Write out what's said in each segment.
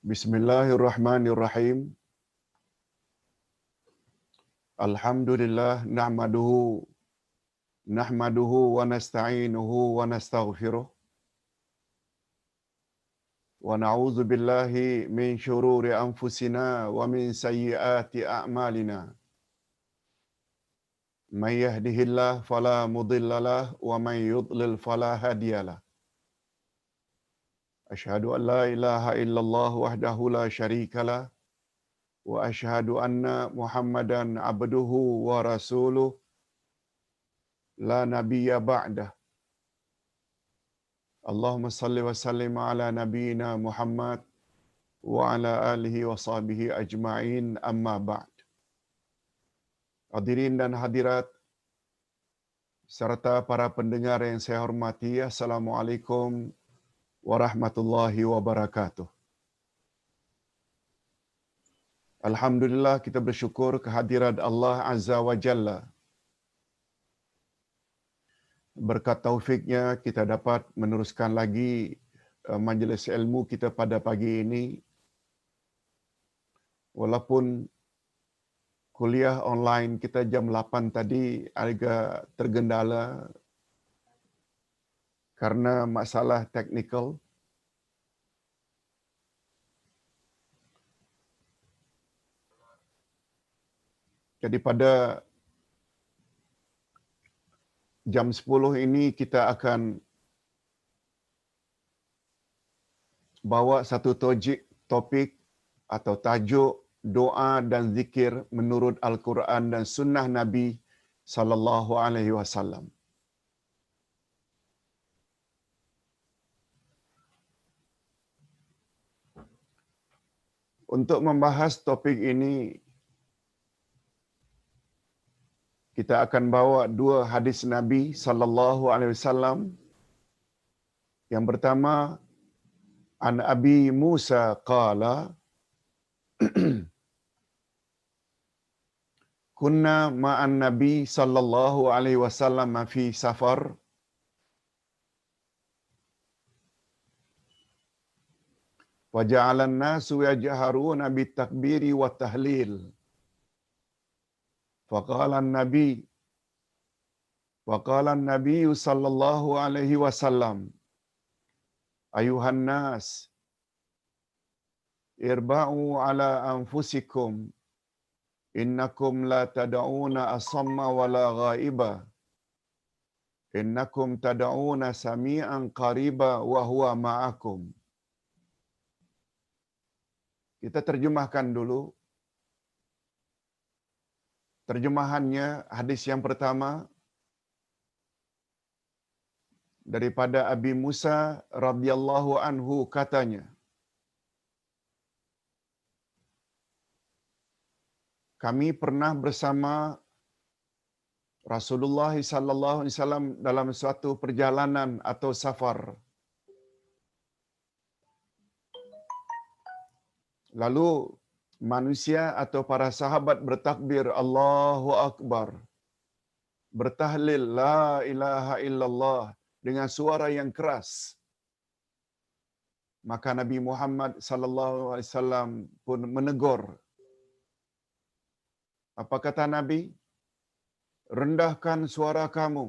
Bismillahirrahmanirrahim. Alhamdulillah nahmaduhu wa nasta'inuhu wa nastaghfiruh wa na'udzu billahi min syururi anfusina wa min sayyiati a'malina. May yahdihillahu fala mudhillalah wa may yudlil fala hadiyalah. Asyhadu an la ilaha illallah wahdahu la syarikalah wa asyhadu anna Muhammadan abduhu wa rasuluh la nabiyya ba'dah. Allahumma salli wa sallim ala nabiyyina Muhammad wa ala alihi wa sahbihi ajma'in, amma ba'd. Hadirin dan hadirat serta para pendengar yang saya hormati, Assalamualaikum warahmatullahi wabarakatuh. Alhamdulillah, kita bersyukur kehadirat Allah Azza wa Jalla. Berkat taufiknya kita dapat meneruskan lagi majlis ilmu kita pada pagi ini. Walaupun kuliah online kita jam 8 tadi agak tergendala karena masalah teknikal. Jadi pada jam 10 ini kita akan bawa satu topik atau tajuk doa dan zikir menurut Al-Quran dan Sunnah Nabi sallallahu alaihi wasallam. Untuk membahas topik ini, kita akan bawa dua hadis Nabi sallallahu alaihi wasallam. Yang pertama, an Abi Musa qala kunna ma'an Nabi sallallahu alaihi wasallam fi safar wa ja'ala an-nasu yajharuna bit-takbiri wa tahlil. Faqala an-nabi sallallahu alaihi wasallam, ayuhan nas, irba'u ala anfusikum, innakum la tad'una asamma wala ghaiba, innakum tad'una sami'an qariba wa huwa ma'akum. Kita terjemahkan dulu. Terjemahannya, hadis yang pertama daripada Abi Musa radhiyallahu anhu, katanya, kami pernah bersama Rasulullah sallallahu alaihi wasallam dalam suatu perjalanan atau safar. Lalu manusia atau para sahabat bertakbir Allahu Akbar, bertahlil la ilaha illallah dengan suara yang keras. Maka Nabi Muhammad sallallahu alaihi wasallam pun menegur. Apa kata Nabi? Rendahkan suara kamu.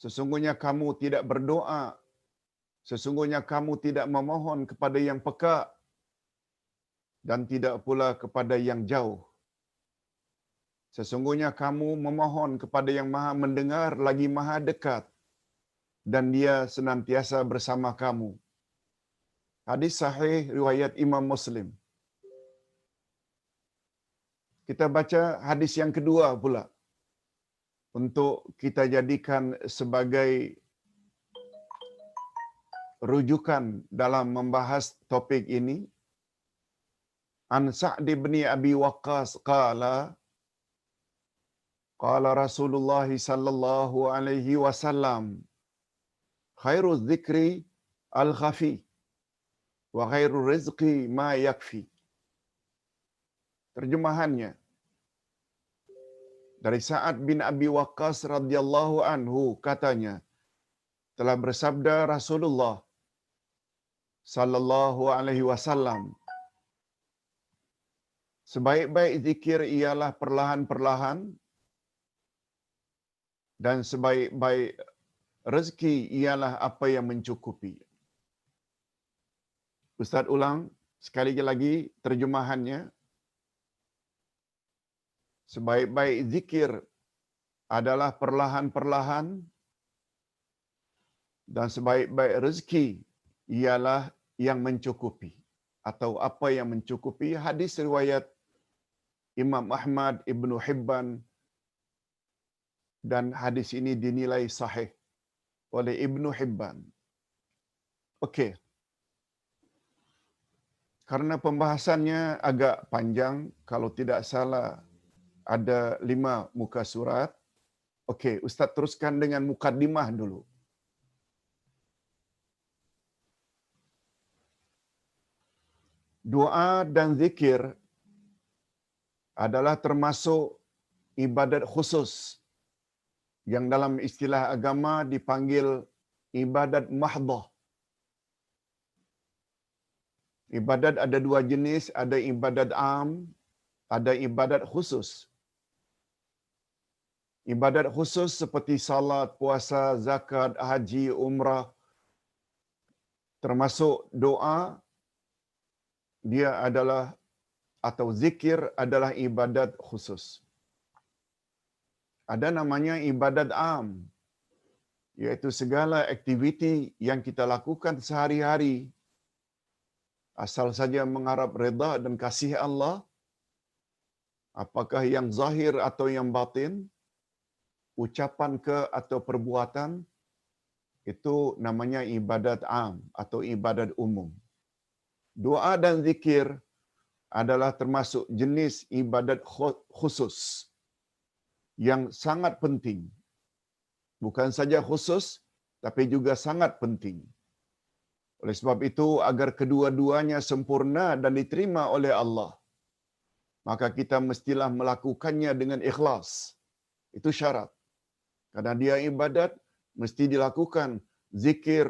Sesungguhnya kamu tidak berdoa. Sesungguhnya kamu tidak memohon kepada yang peka dan tidak pula kepada yang jauh. Sesungguhnya kamu memohon kepada yang Maha mendengar lagi Maha dekat, dan Dia senantiasa bersama kamu. Hadis sahih riwayat Imam Muslim. Kita baca hadis yang kedua pula untuk kita jadikan sebagai rujukan dalam membahas topik ini. An Sa'd bin Abi Waqqas qala qala Rasulullah sallallahu alaihi wasallam, khairu dzikri al-khafi wa khairu rizqi ma yakfi. Terjemahannya, dari Sa'ad bin Abi Waqqas radhiyallahu anhu, katanya, telah bersabda Rasulullah sallallahu alaihi wasallam, sebaik-baik zikir ialah perlahan-perlahan dan sebaik-baik rezeki ialah apa yang mencukupi. Ustaz ulang sekali lagi terjemahannya. Sebaik-baik zikir adalah perlahan-perlahan dan sebaik-baik rezeki ialah yang mencukupi atau apa yang mencukupi. Hadis riwayat Imam Ahmad, Ibnu Hibban, dan hadis ini dinilai sahih oleh Ibnu Hibban. Okey. Karena pembahasannya agak panjang, kalau tidak salah ada 5 muka surat. Okey, Ustaz teruskan dengan mukaddimah dulu. Doa dan zikir adalah termasuk ibadat khusus yang dalam istilah agama dipanggil ibadat mahdhah. Ibadat ada 2 jenis, ada ibadat am, ada ibadat khusus. Ibadat khusus seperti salat, puasa, zakat, haji, umrah, termasuk doa, dia adalah atau zikir adalah ibadat khusus. Ada namanya ibadat am, iaitu segala aktiviti yang kita lakukan sehari-hari asal saja mengharap redha dan kasih Allah, apakah yang zahir atau yang batin, ucapan ke atau perbuatan, itu namanya ibadat am atau ibadat umum. Doa dan zikir adalah termasuk jenis ibadat khusus yang sangat penting. Bukan saja khusus, tapi juga sangat penting. Oleh sebab itu, agar kedua-duanya sempurna dan diterima oleh Allah, maka kita mestilah melakukannya dengan ikhlas. Itu syarat. Karena dia ibadat, mesti dilakukan zikir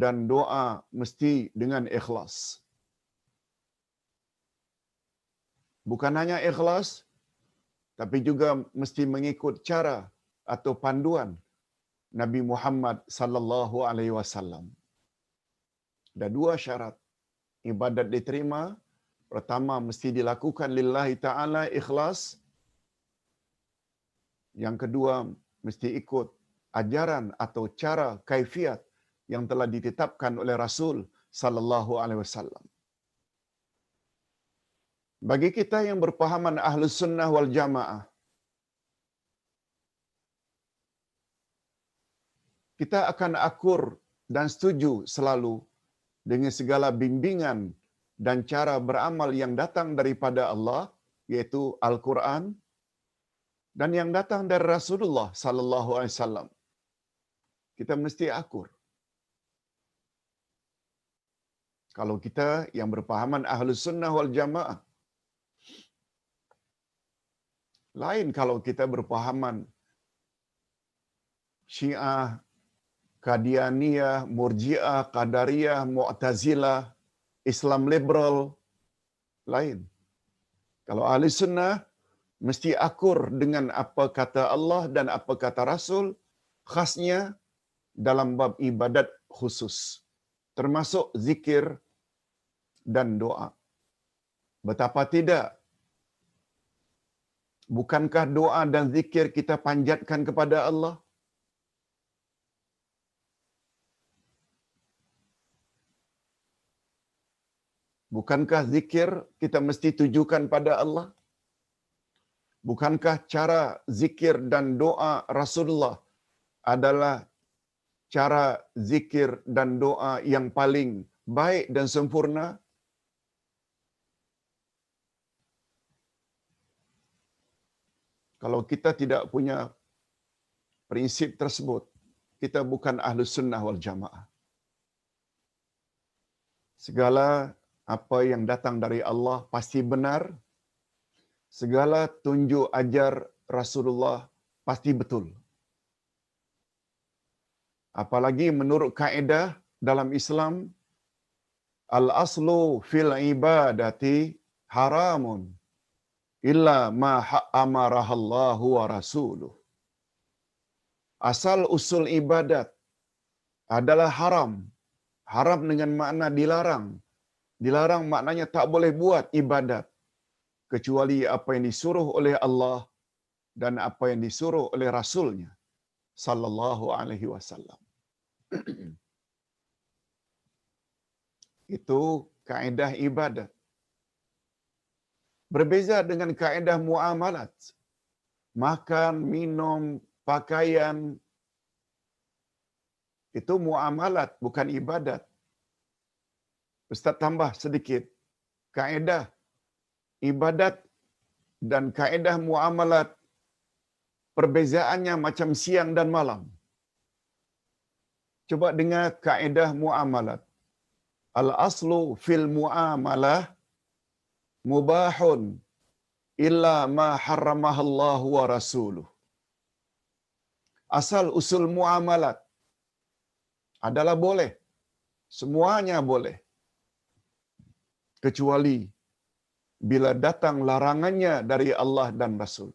dan doa mesti dengan ikhlas. Bukan hanya ikhlas, tapi juga mesti mengikut cara atau panduan Nabi Muhammad sallallahu alaihi wasallam. Ada 2 syarat ibadat diterima. Pertama, mesti dilakukan lillahi ta'ala ikhlas. Yang kedua, mesti ikut ajaran atau cara kaifiat yang telah ditetapkan oleh Rasul sallallahu alaihi wasallam. Bagi kita yang berpahaman Ahlus Sunnah wal Jamaah, kita akan akur dan setuju selalu dengan segala bimbingan dan cara beramal yang datang daripada Allah, yaitu Al-Quran, dan yang datang dari Rasulullah sallallahu alaihi wasallam. Kita mesti akur. Kalau kita yang berpahaman Ahlus Sunnah wal Jamaah. Lain kalau kita berpahaman Syiah, Qadianiyah, Murji'ah, Qadariyah, Mu'tazilah, Islam liberal, lain. Kalau ahli sunnah, mesti akur dengan apa kata Allah dan apa kata Rasul, khasnya dalam bab ibadat khusus, termasuk zikir dan doa. Betapa tidak, bukankah doa dan zikir kita panjatkan kepada Allah? Bukankah zikir kita mesti tujukan pada Allah? Bukankah cara zikir dan doa Rasulullah adalah cara zikir dan doa yang paling baik dan sempurna? Kalau kita tidak punya prinsip tersebut, kita bukan Ahlus Sunnah wal Jamaah. Segala apa yang datang dari Allah pasti benar. Segala tunjuk ajar Rasulullah pasti betul. Apalagi menurut kaedah dalam Islam, Al-aslu fil ibadati haramun illa ma amarahallahu wa rasuluh. Asal usul ibadat adalah haram. Haram dengan makna dilarang. Dilarang maknanya tak boleh buat ibadat kecuali apa yang disuruh oleh Allah dan apa yang disuruh oleh Rasulnya sallallahu alaihi wasallam. Itu kaedah ibadat. Berbeza dengan kaedah muamalat. Makan, minum, pakaian, itu muamalat, bukan ibadat. Ustaz tambah sedikit. Kaedah ibadat dan kaedah muamalat perbezaannya macam siang dan malam. Coba dengar kaedah muamalat. Al-aslu fil muamalah mubahun illa ma harramahallahu wa rasuluh. Asal usul muamalat adalah boleh. Semuanya boleh. Kecuali bila datang larangannya dari Allah dan Rasul.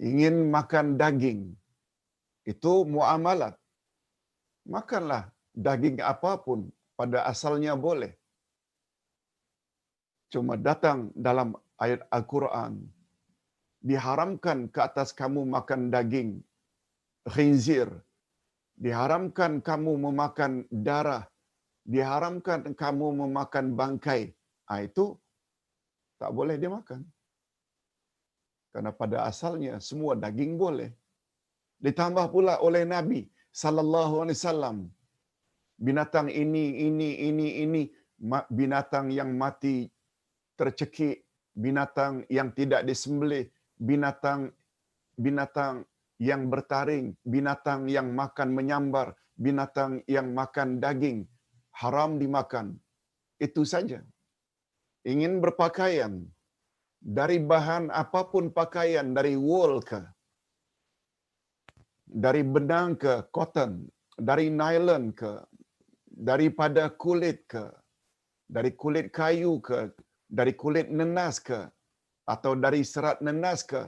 Ingin makan daging, itu muamalat. Makanlah daging apapun, pada asalnya boleh. Cuma datang dalam ayat Al-Quran, diharamkan ke atas kamu makan daging khinzir, diharamkan kamu memakan darah, diharamkan kamu memakan bangkai. Itu tak boleh dimakan. Karena pada asalnya semua daging boleh. Ditambah pula oleh Nabi sallallahu alaihi wasallam, binatang ini, binatang yang mati tercekik, binatang yang tidak disembelih, binatang yang bertaring, binatang yang makan menyambar, binatang yang makan daging, haram dimakan. Itu saja. Ingin berpakaian, dari bahan apapun pakaian, dari wool ke, dari benang ke, cotton, dari nylon ke, daripada kulit ke, dari kulit kayu ke, dari kulit nenas ke, atau dari serat nenas ke,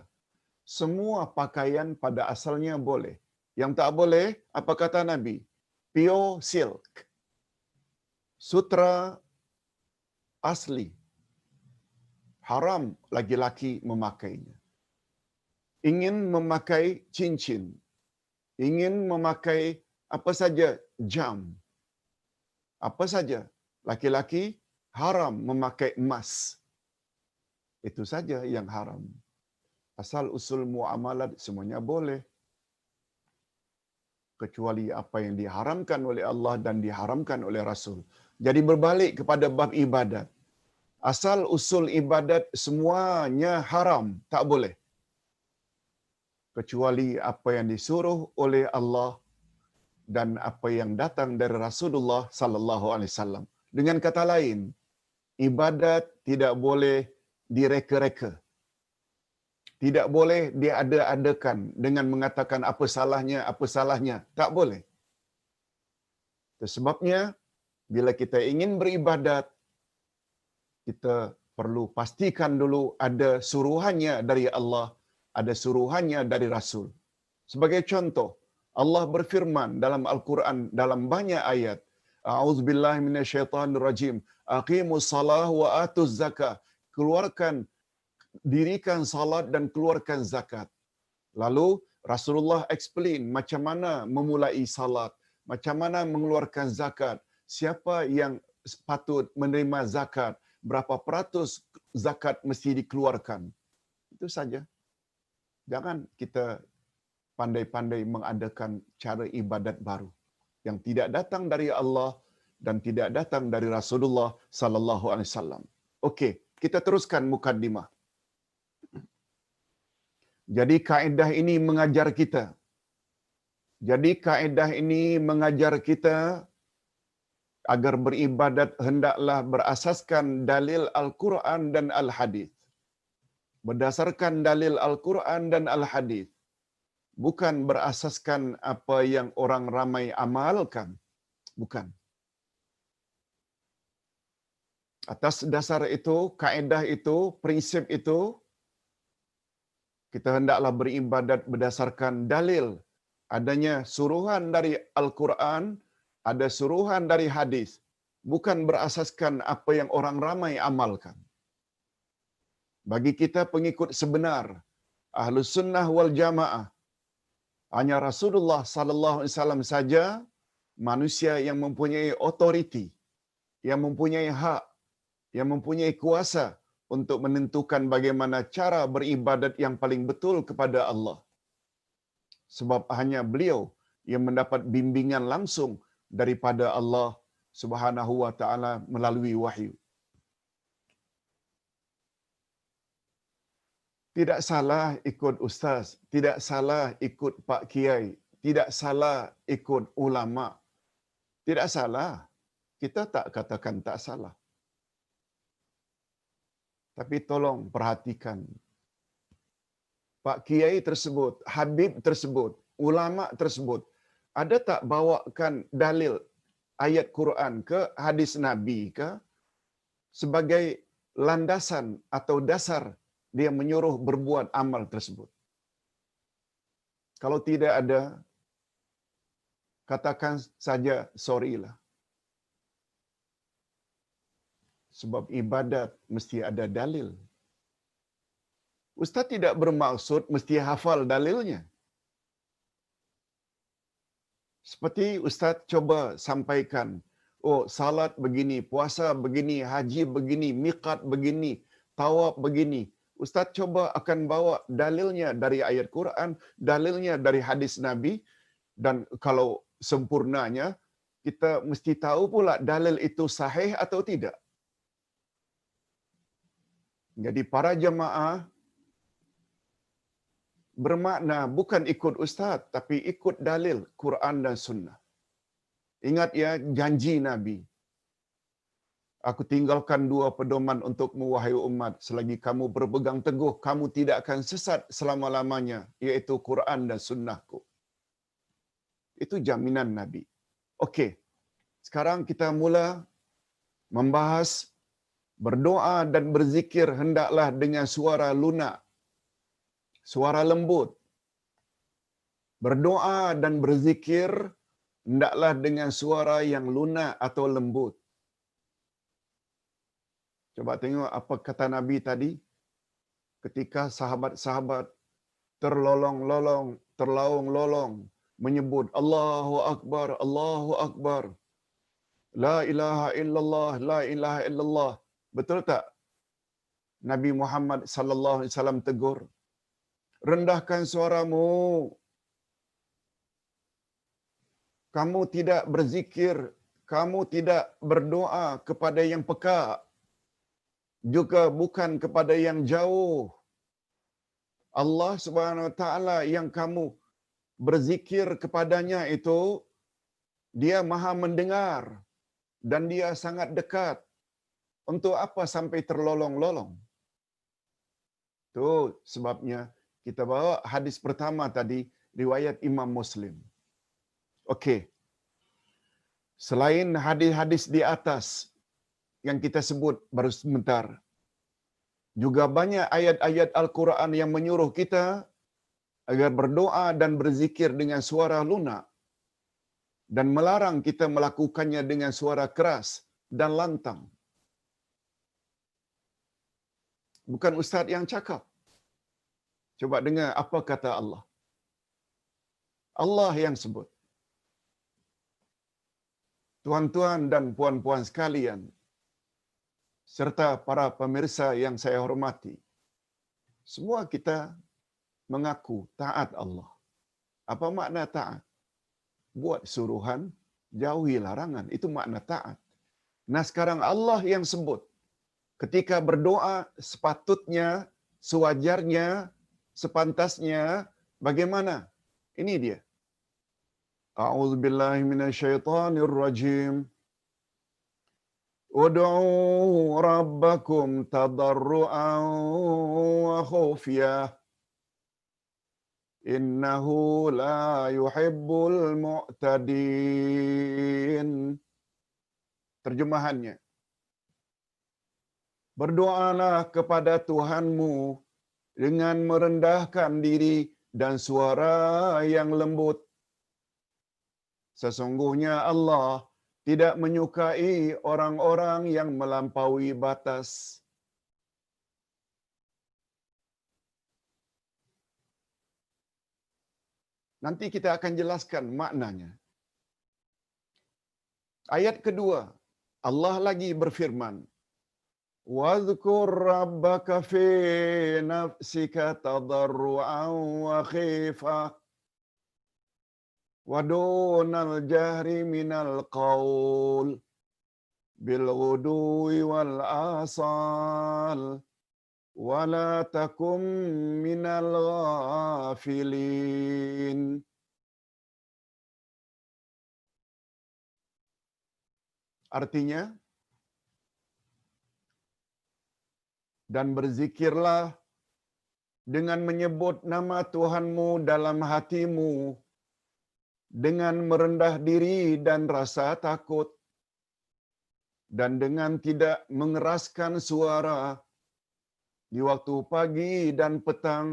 semua pakaian pada asalnya boleh. Yang tak boleh, apa kata Nabi? Pure silk. Sutra asli. Haram laki-laki memakainya. Ingin memakai cincin, ingin memakai apa saja jam, apa saja, laki-laki haram memakai emas. Itu saja yang haram. Asal usul muamalat semuanya boleh. Kecuali apa yang diharamkan oleh Allah dan diharamkan oleh Rasul. Jadi berbalik kepada bab ibadat. Asal usul ibadat semuanya haram, tak boleh. Kecuali apa yang disuruh oleh Allah dan apa yang datang dari Rasulullah sallallahu alaihi wasallam. Dengan kata lain, ibadat tidak boleh direka-reka. Tidak boleh diada-adakan dengan mengatakan apa salahnya. Tak boleh. Itu sebabnya, bila kita ingin beribadat, kita perlu pastikan dulu ada suruhannya dari Allah, ada suruhannya dari Rasul. Sebagai contoh, Allah berfirman dalam Al-Quran, dalam banyak ayat, A'udzubillahi minasyaitanirrajim, aqimus salah wa atuz zakah. Dirikan salat dan keluarkan zakat. Lalu Rasulullah explain macam mana memulai salat, macam mana mengeluarkan zakat, siapa yang patut menerima zakat, berapa peratus zakat mesti dikeluarkan. Itu saja. Jangan kita pandai-pandai mengadakan cara ibadat baru yang tidak datang dari Allah dan tidak datang dari Rasulullah sallallahu alaihi wasallam. Okey, kita teruskan mukaddimah. Jadi kaedah ini mengajar kita agar beribadat hendaklah berasaskan dalil Al-Quran dan Al-Hadis. Berdasarkan dalil Al-Quran dan Al-Hadis. Bukan berasaskan apa yang orang ramai amalkan. Bukan. Atas dasar itu, kaedah itu, prinsip itu, kita hendaklah beribadat berdasarkan dalil. Adanya suruhan dari Al-Quran, ada suruhan dari hadis. Bukan berasaskan apa yang orang ramai amalkan. Bagi kita pengikut sebenar, Ahlus Sunnah wal Jamaah, hanya Rasulullah sallallahu alaihi wasallam saja manusia yang mempunyai otoriti, yang mempunyai hak, yang mempunyai kuasa untuk menentukan bagaimana cara beribadat yang paling betul kepada Allah. Sebab hanya beliau yang mendapat bimbingan langsung daripada Allah Subhanahu wa taala melalui wahyu. Tidak salah ikut ustaz, tidak salah ikut pak kiai, tidak salah ikut ulama. Tidak salah. Kita tak katakan tak salah. Tapi tolong perhatikan. Pak kiai tersebut, habib tersebut, ulama tersebut, ada tak bawakan dalil ayat Quran ke hadis Nabi ke sebagai landasan atau dasar dia menyuruh berbuat amal tersebut? Kalau tidak ada, katakan saja sorry lah. Sebab ibadat mesti ada dalil. Ustaz tidak bermaksud mesti hafal dalilnya. Seperti Ustaz coba sampaikan, oh salat begini, puasa begini, haji begini, miqat begini, tawaf begini. Ustaz coba akan bawa dalilnya dari ayat Quran, dalilnya dari hadis Nabi, dan kalau sempurnanya, kita mesti tahu pula dalil itu sahih atau tidak. Jadi para jemaah bermakna bukan ikut ustaz, tapi ikut dalil Quran dan Sunnah. Ingat ya janji Nabi. Aku tinggalkan 2 pedoman untukmu wahai umat, selagi kamu berpegang teguh, kamu tidak akan sesat selama-lamanya, yaitu Quran dan Sunnahku. Itu jaminan Nabi. Okey, sekarang kita mula membahas berdoa dan berzikir hendaklah dengan suara lunak, suara lembut. Berdoa dan berzikir hendaklah dengan suara yang lunak atau lembut. Coba tengok apa kata Nabi tadi. Ketika sahabat-sahabat terlolong-lolong, terlaung-lolong menyebut Allahu Akbar, Allahu Akbar. La ilaha illallah, la ilaha illallah. Betul tak? Nabi Muhammad sallallahu alaihi wasallam tegur, rendahkan suaramu. Kamu tidak berzikir, kamu tidak berdoa kepada yang peka, juga bukan kepada yang jauh. Allah Subhanahu wa taala yang kamu berzikir kepadanya itu, dia Maha mendengar dan dia sangat dekat. Untuk apa sampai terlolong-lolong? Itu sebabnya kita bawa hadis pertama tadi, riwayat Imam Muslim. Okey. Selain hadis-hadis di atas yang kita sebut baru sebentar, juga banyak ayat-ayat Al-Quran yang menyuruh kita agar berdoa dan berzikir dengan suara lunak dan melarang kita melakukannya dengan suara keras dan lantang. Bukan ustaz yang cakap. Coba dengar apa kata Allah. Allah yang sebut. Tuan-tuan dan puan-puan sekalian, serta para pemirsa yang saya hormati, semua kita mengaku taat Allah. Apa makna taat? Buat suruhan, jauhi larangan. Itu makna taat. Nah sekarang Allah yang sebut. Ketika berdoa sepatutnya, sewajarnya, sepantasnya, bagaimana? Ini dia. A'udzubillahi minasyaitonirrajim. Ud'u rabbakum tadarru'an wa khufyah. Innahu la yuhibbul mu'tadin. Terjemahannya. Berdoalah kepada Tuhanmu dengan merendahkan diri dan suara yang lembut. Sesungguhnya Allah tidak menyukai orang-orang yang melampaui batas. Nanti kita akan jelaskan maknanya. Ayat kedua, Allah lagi berfirman, "Wadhkur rabbaka fi nafsika tadarruan wa khifah wa dunal jahri minal qaul bil ghudwi wal asal wa la takum minal ghafilin." Artinya, dan berzikirlah dengan menyebut nama Tuhanmu dalam hatimu, dengan merendah diri dan rasa takut, dan dengan tidak mengeraskan suara di waktu pagi dan petang,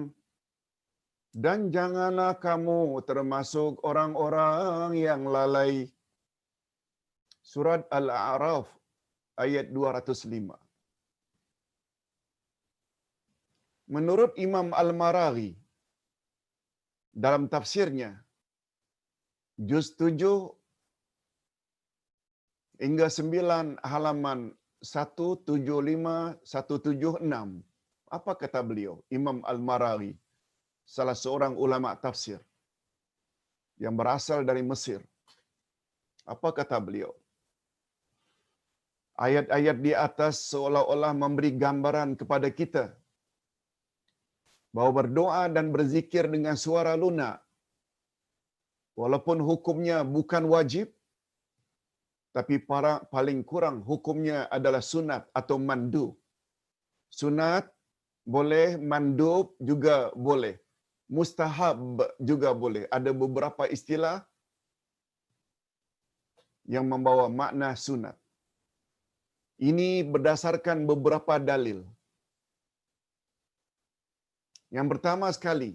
dan janganlah kamu termasuk orang-orang yang lalai. Surat Al-A'raf ayat 205. Menurut Imam Al-Maraghi dalam tafsirnya, juz 7 hingga 9 halaman 175-176. Apa kata beliau? Imam Al-Maraghi, salah seorang ulama tafsir yang berasal dari Mesir. Apa kata beliau? Ayat-ayat di atas seolah-olah memberi gambaran kepada kita bahawa berdoa dan berzikir dengan suara lunak, walaupun hukumnya bukan wajib, tapi paling kurang hukumnya adalah sunat atau mandub. Sunat boleh, mandub juga boleh, mustahab juga boleh. Ada beberapa istilah yang membawa makna sunat. Ini berdasarkan beberapa dalil. Yang pertama sekali,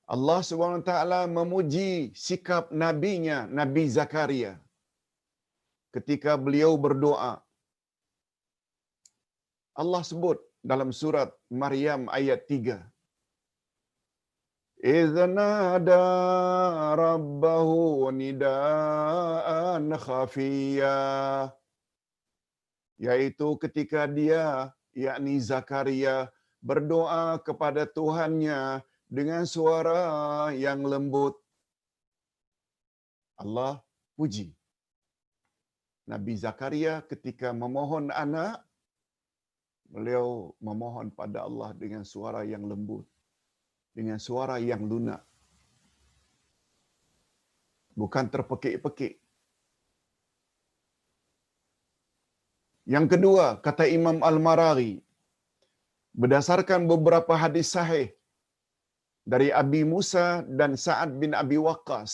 Allah SWT memuji sikap nabinya, Nabi Zakaria, ketika beliau berdoa. Allah sebut dalam surat Maryam ayat 3. "Iznada rabbahu nidaan khafiyya." Yaitu ketika dia, yakni Zakaria, berdoa kepada Tuhannya dengan suara yang lembut. Allah puji Nabi Zakaria ketika memohon anak, beliau memohon pada Allah dengan suara yang lembut, dengan suara yang lunak, bukan terpekik-pekik. Yang kedua, kata Imam Al-Maraghi, berdasarkan beberapa hadis sahih dari Abi Musa dan Sa'ad bin Abi Waqqas,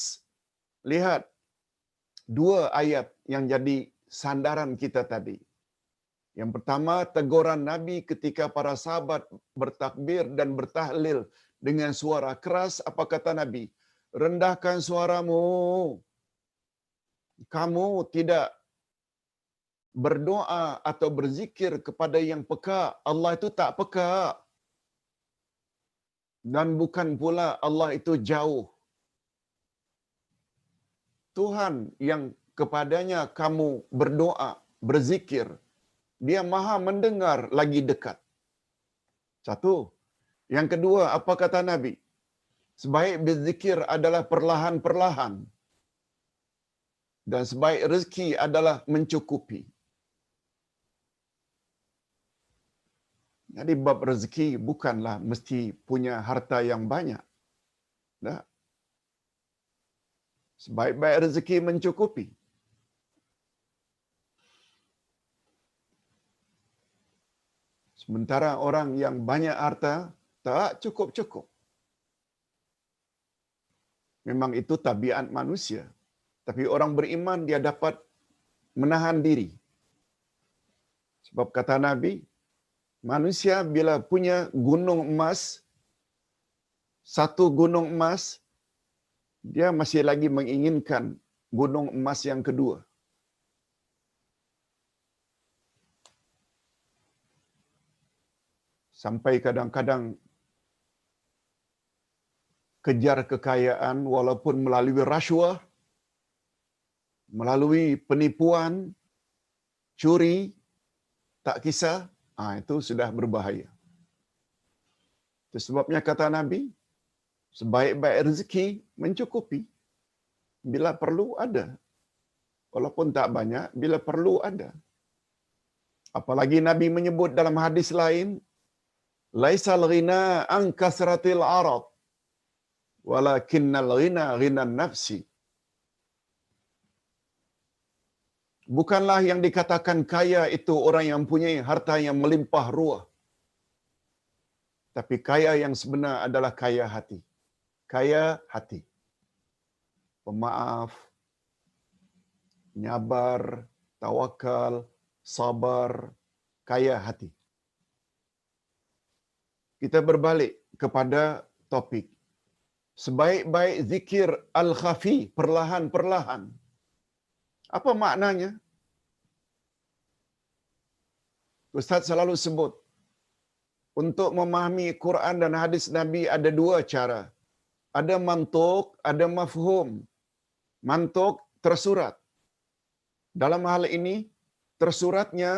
lihat dua ayat yang jadi sandaran kita tadi. Yang pertama, teguran Nabi ketika para sahabat bertakbir dan bertahlil dengan suara keras. Apa kata Nabi? "Rendahkan suaramu. Kamu tidak berdoa atau berzikir kepada yang peka. Allah itu tak peka. Dan bukan pula Allah itu jauh. Tuhan yang kepadanya kamu berdoa, berzikir, Dia Maha mendengar lagi dekat." Satu. Yang kedua, apa kata Nabi? Sebaik berzikir adalah perlahan-perlahan. Dan sebaik rezeki adalah mencukupi. Jadi bab rezeki bukanlah mesti punya harta yang banyak. Tak. Sebaik-baik rezeki mencukupi. Sementara orang yang banyak harta tak cukup-cukup. Memang itu tabiat manusia. Tapi orang beriman dia dapat menahan diri. Sebab kata Nabi, manusia bila punya gunung emas, satu gunung emas, dia masih lagi menginginkan gunung emas yang kedua. Sampai kadang-kadang kejar kekayaan walaupun melalui rasuah, melalui penipuan, curi, tak kisah, itu sudah berbahaya. Itu sebabnya kata Nabi, sebaik-baik rezeki mencukupi. Bila perlu ada. Walaupun tak banyak, bila perlu ada. Apalagi Nabi menyebut dalam hadis lain, laisal ghina an kasratil arad, walakinnal ghina ghinan nafsi. Bukanlah yang dikatakan kaya itu orang yang mempunyai harta yang melimpah ruah. Tapi kaya yang sebenar adalah kaya hati. Kaya hati. Pemaaf, nyabar, tawakal, sabar, kaya hati. Kita berbalik kepada topik. Sebaik-baik zikir al-khafi, perlahan-perlahan. Apa maknanya? Ustaz selalu sebut, untuk memahami Quran dan hadis Nabi ada dua cara. Ada mantuk, ada mafhum. Mantuk tersurat. Dalam hal ini, tersuratnya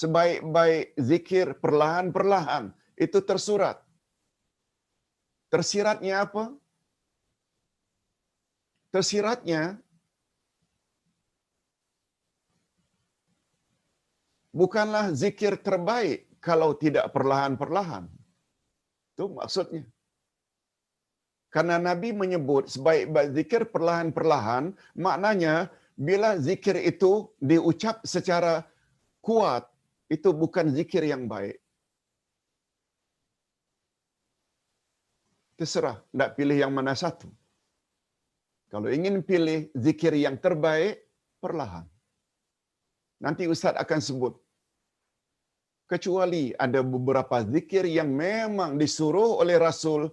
sebaik-baik zikir perlahan-perlahan. Itu tersurat. Tersiratnya apa? Tersiratnya bukanlah zikir terbaik kalau tidak perlahan-perlahan. Itu maksudnya. Karena Nabi menyebut sebaik-baik zikir perlahan-perlahan, maknanya bila zikir itu diucap secara kuat, itu bukan zikir yang baik. Terserah, nak pilih yang mana satu. Kalau ingin pilih zikir yang terbaik, perlahan. Nanti Ustaz akan sebut. Kecuali ada beberapa zikir yang memang disuruh oleh Rasul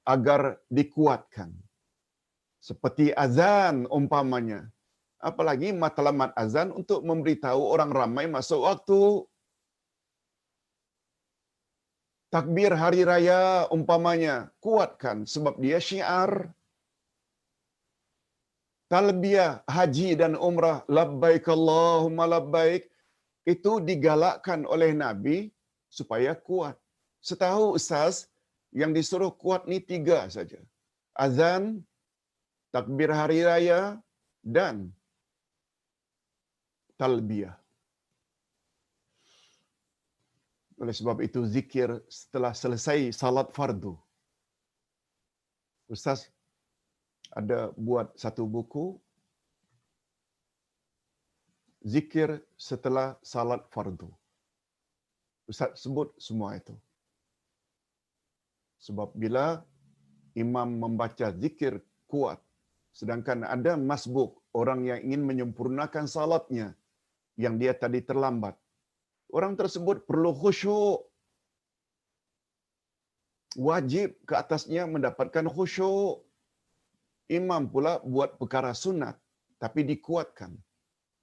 agar dikuatkan. Seperti azan umpamanya. Apalagi matlamat azan untuk memberitahu orang ramai masuk waktu. Takbir hari raya umpamanya, kuatkan sebab dia syiar. Talbiyah haji dan umrah, labbaik Allahumma labbaik, itu digalakkan oleh Nabi supaya kuat. Setahu Ustaz, yang disuruh kuat ni 3 saja. Azan, takbir hari raya, dan talbiyah. Oleh sebab itu zikir setelah selesai salat fardu. Ustaz ada buat satu buku zikir setelah salat fardu. Ustaz sebut semua itu. Sebab bila imam membaca zikir kuat, sedangkan ada masbuk, orang yang ingin menyempurnakan salatnya, yang dia tadi terlambat, orang tersebut perlu khusyuk. Wajib ke atasnya mendapatkan khusyuk. Imam pula buat perkara sunat, tapi dikuatkan.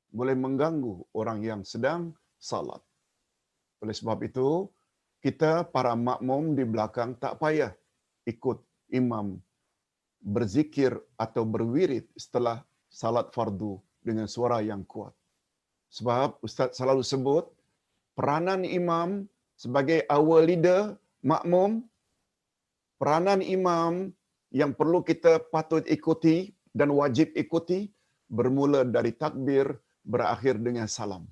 Boleh mengganggu orang yang sedang salat. Oleh sebab itu, kita para makmum di belakang tak payah ikut imam berzikir atau berwirid setelah salat fardu dengan suara yang kuat. Sebab Ustaz selalu sebut, peranan imam sebagai our leader, makmum, peranan imam yang perlu kita patut ikuti dan wajib ikuti, bermula dari takbir, berakhir dengan salam.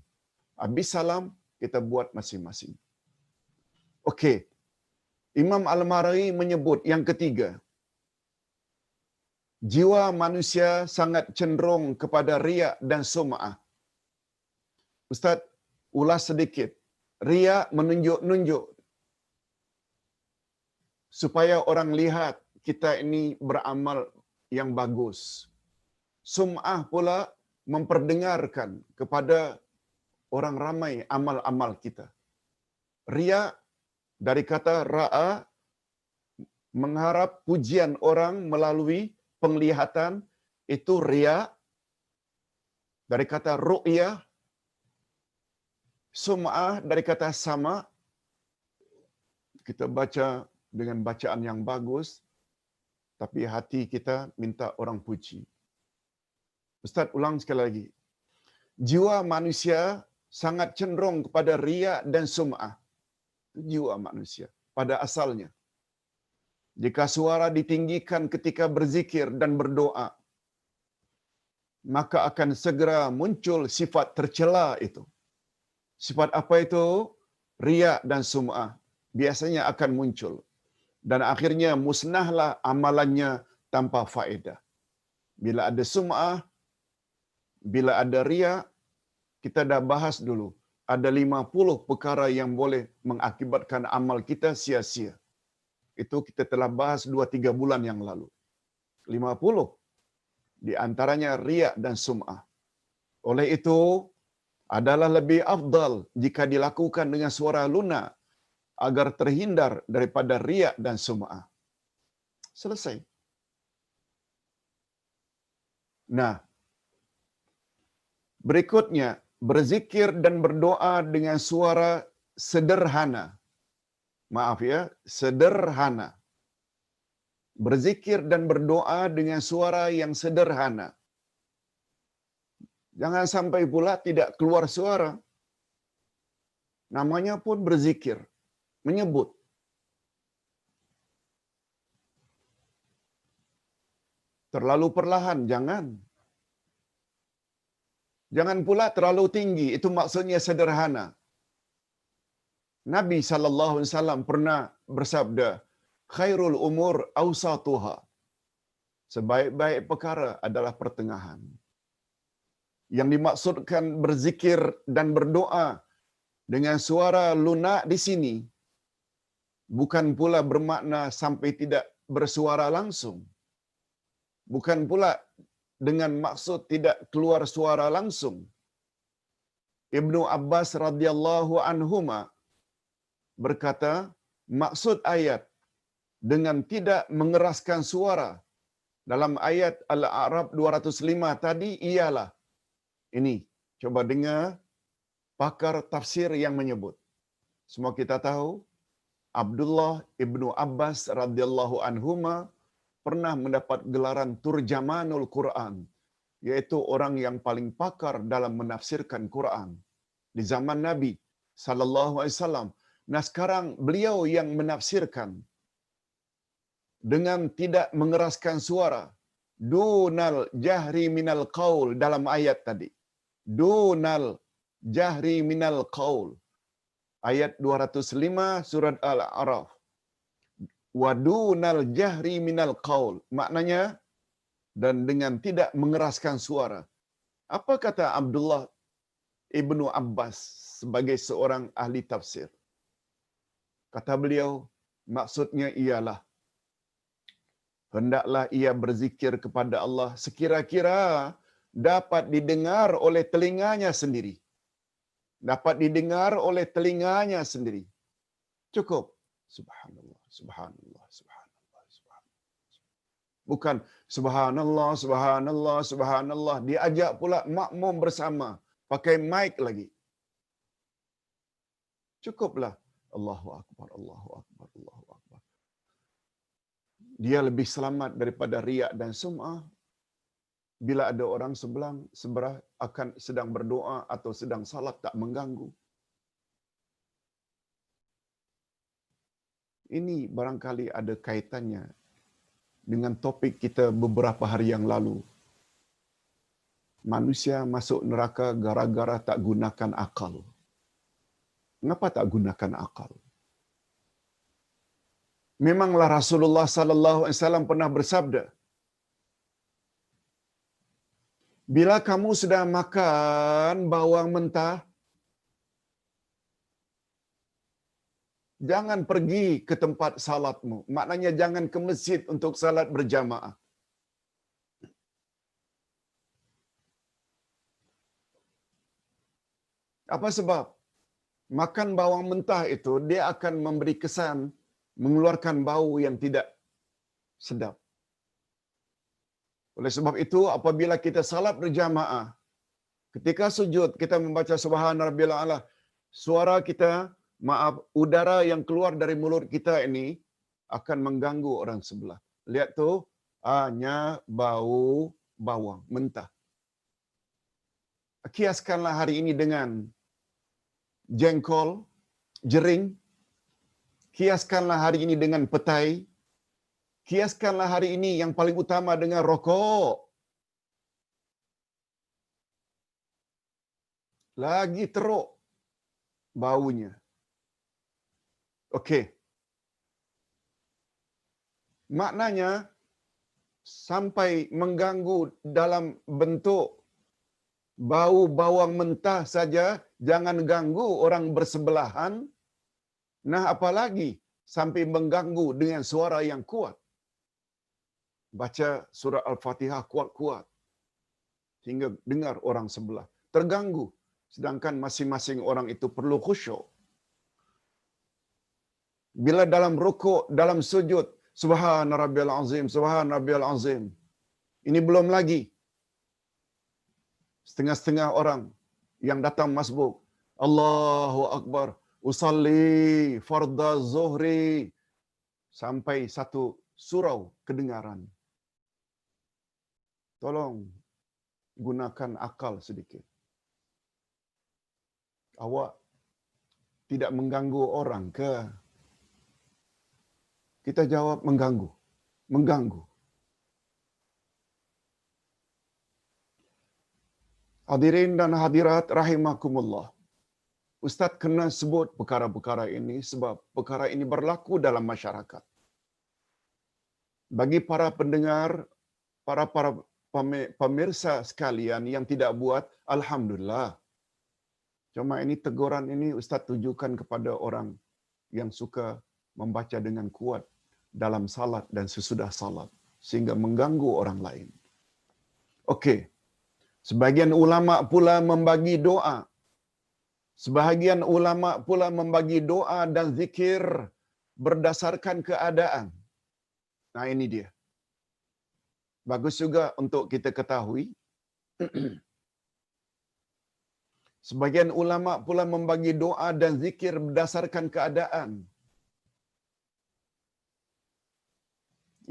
Habis salam, kita buat masing-masing. Okey. Imam Al-Marawi menyebut yang ketiga, jiwa manusia sangat cenderung kepada riak dan sum'ah. Ustaz, ulas sedikit. Riak menunjuk-nunjuk supaya orang lihat kita ini beramal yang bagus. Sum'ah pula memperdengarkan kepada orang ramai amal-amal kita. Ria dari kata ra'a, mengharap pujian orang melalui penglihatan, itu ria. Dari kata ru'yah, sum'ah dari kata sama, kita baca dengan bacaan yang bagus, tapi hati kita minta orang puji. Ustaz ulang sekali lagi. Jiwa manusia sangat cenderung kepada ria dan sum'ah. Jiwa manusia pada asalnya. Jika suara ditinggikan ketika berzikir dan berdoa, maka akan segera muncul sifat tercela itu. Sifat apa itu? Ria dan sum'ah. Biasanya akan muncul. Dan akhirnya musnahlah amalannya tanpa faedah. Bila ada sum'ah, bila ada ria, kita dah bahas dulu. Ada 50 perkara yang boleh mengakibatkan amal kita sia-sia. Itu kita telah bahas 2-3 bulan yang lalu. 50. Di antaranya ria dan sum'ah. Oleh itu, adalah lebih afdal jika dilakukan dengan suara lunak agar terhindar daripada ria dan sum'ah. Selesai. Nah, berikutnya, berzikir dan berdoa dengan suara sederhana. Maaf ya, sederhana. Berzikir dan berdoa dengan suara yang sederhana. Jangan sampai pula tidak keluar suara. Namanya pun berzikir, menyebut. Terlalu perlahan, jangan. Jangan pula terlalu tinggi, itu maksudnya sederhana. Nabi SAW pernah bersabda, khairul umur awsatuha. Sebaik-baik perkara adalah pertengahan. Yang dimaksudkan berzikir dan berdoa dengan suara lunak di sini bukan pula bermakna sampai tidak bersuara langsung. Bukan pula dengan maksud tidak keluar suara langsung. Ibnu Abbas radhiyallahu anhuma berkata, maksud ayat dengan tidak mengeraskan suara dalam ayat Al-A'raf 205 tadi ialah ini, coba dengar pakar tafsir yang menyebut. Semua kita tahu Abdullah ibnu Abbas radhiyallahu anhuma pernah mendapat gelaran Turjamanul Quran, yaitu orang yang paling pakar dalam menafsirkan Quran di zaman Nabi sallallahu alaihi wasallam. Nah, sekarang beliau yang menafsirkan dengan tidak mengeraskan suara, dunal jahri minal qaul dalam ayat tadi. Dunal jahri minal qaul. Ayat 205 surat Al-A'raf. Wadunal jahri minal qaul. Maknanya, dan dengan tidak mengeraskan suara. Apa kata Abdullah ibnu Abbas sebagai seorang ahli tafsir? Kata beliau, maksudnya ialah, hendaklah ia berzikir kepada Allah sekira-kira dapat didengar oleh telinganya sendiri. Dapat didengar oleh telinganya sendiri. Cukup. Subhanallah, subhanallah, subhanallah, subhanallah. Bukan subhanallah, subhanallah, subhanallah. Diajak pula makmum bersama. Pakai mic lagi. Cukuplah. Allahu Akbar, Allahu Akbar, Allahu Akbar. Dia lebih selamat daripada riak dan sum'ah. Bila ada orang sebelah akan sedang berdoa atau sedang salat tak mengganggu. Ini barangkali ada kaitannya dengan topik kita beberapa hari yang lalu. Manusia masuk neraka gara-gara tak gunakan akal. Mengapa tak gunakan akal? Memanglah Rasulullah sallallahu alaihi wasallam pernah bersabda, bila kamu sedang makan bawang mentah, jangan pergi ke tempat salatmu. Maknanya jangan ke masjid untuk salat berjamaah. Apa sebab? Makan bawang mentah itu dia akan memberi kesan mengeluarkan bau yang tidak sedap. Oleh sebab itu apabila kita salat berjamaah, ketika sujud kita membaca subhana rabbiyal a'la, suara kita, maaf, udara yang keluar dari mulut kita ini akan mengganggu orang sebelah. Lihat tu, hanya bau bawang mentah. Kiaskanlah hari ini dengan jengkol, jering, kiaskanlah hari ini dengan petai, kiaskanlah hari ini yang paling utama dengan rokok. Lagi teruk baunya. Okey. Maknanya sampai mengganggu dalam bentuk bau bawang mentah saja, jangan ganggu orang bersebelahan. Nah, apalagi sampai mengganggu dengan suara yang kuat. Baca surah Al-Fatihah kuat-kuat hingga dengar orang sebelah terganggu, sedangkan masing-masing orang itu perlu khusyuk. Bila dalam rukuk, dalam sujud, subhana rabbiyal azim, subhana rabbiyal azim. Ini belum lagi setengah-setengah orang yang datang masbuk, Allahu akbar, usalli fardha zuhri, sampai satu surau kedengaran. Tolong gunakan akal sedikit. Awak tidak mengganggu orang ke? Kita jawab mengganggu. Mengganggu. Hadirin dan hadirat rahimakumullah. Ustaz kena sebut perkara-perkara ini sebab perkara ini berlaku dalam masyarakat. Bagi para pendengar, para pemirsa sekalian yang tidak buat, alhamdulillah. Cuma ini teguran ini Ustaz tujukan kepada orang yang suka membaca dengan kuat dalam salat dan sesudah salat sehingga mengganggu orang lain. Okey. Sebahagian ulama pula membagi doa. Sebahagian ulama pula membagi doa dan zikir berdasarkan keadaan. Nah, ini dia. Bagus juga untuk kita ketahui. Sebagian ulama pula membagi doa dan zikir berdasarkan keadaan.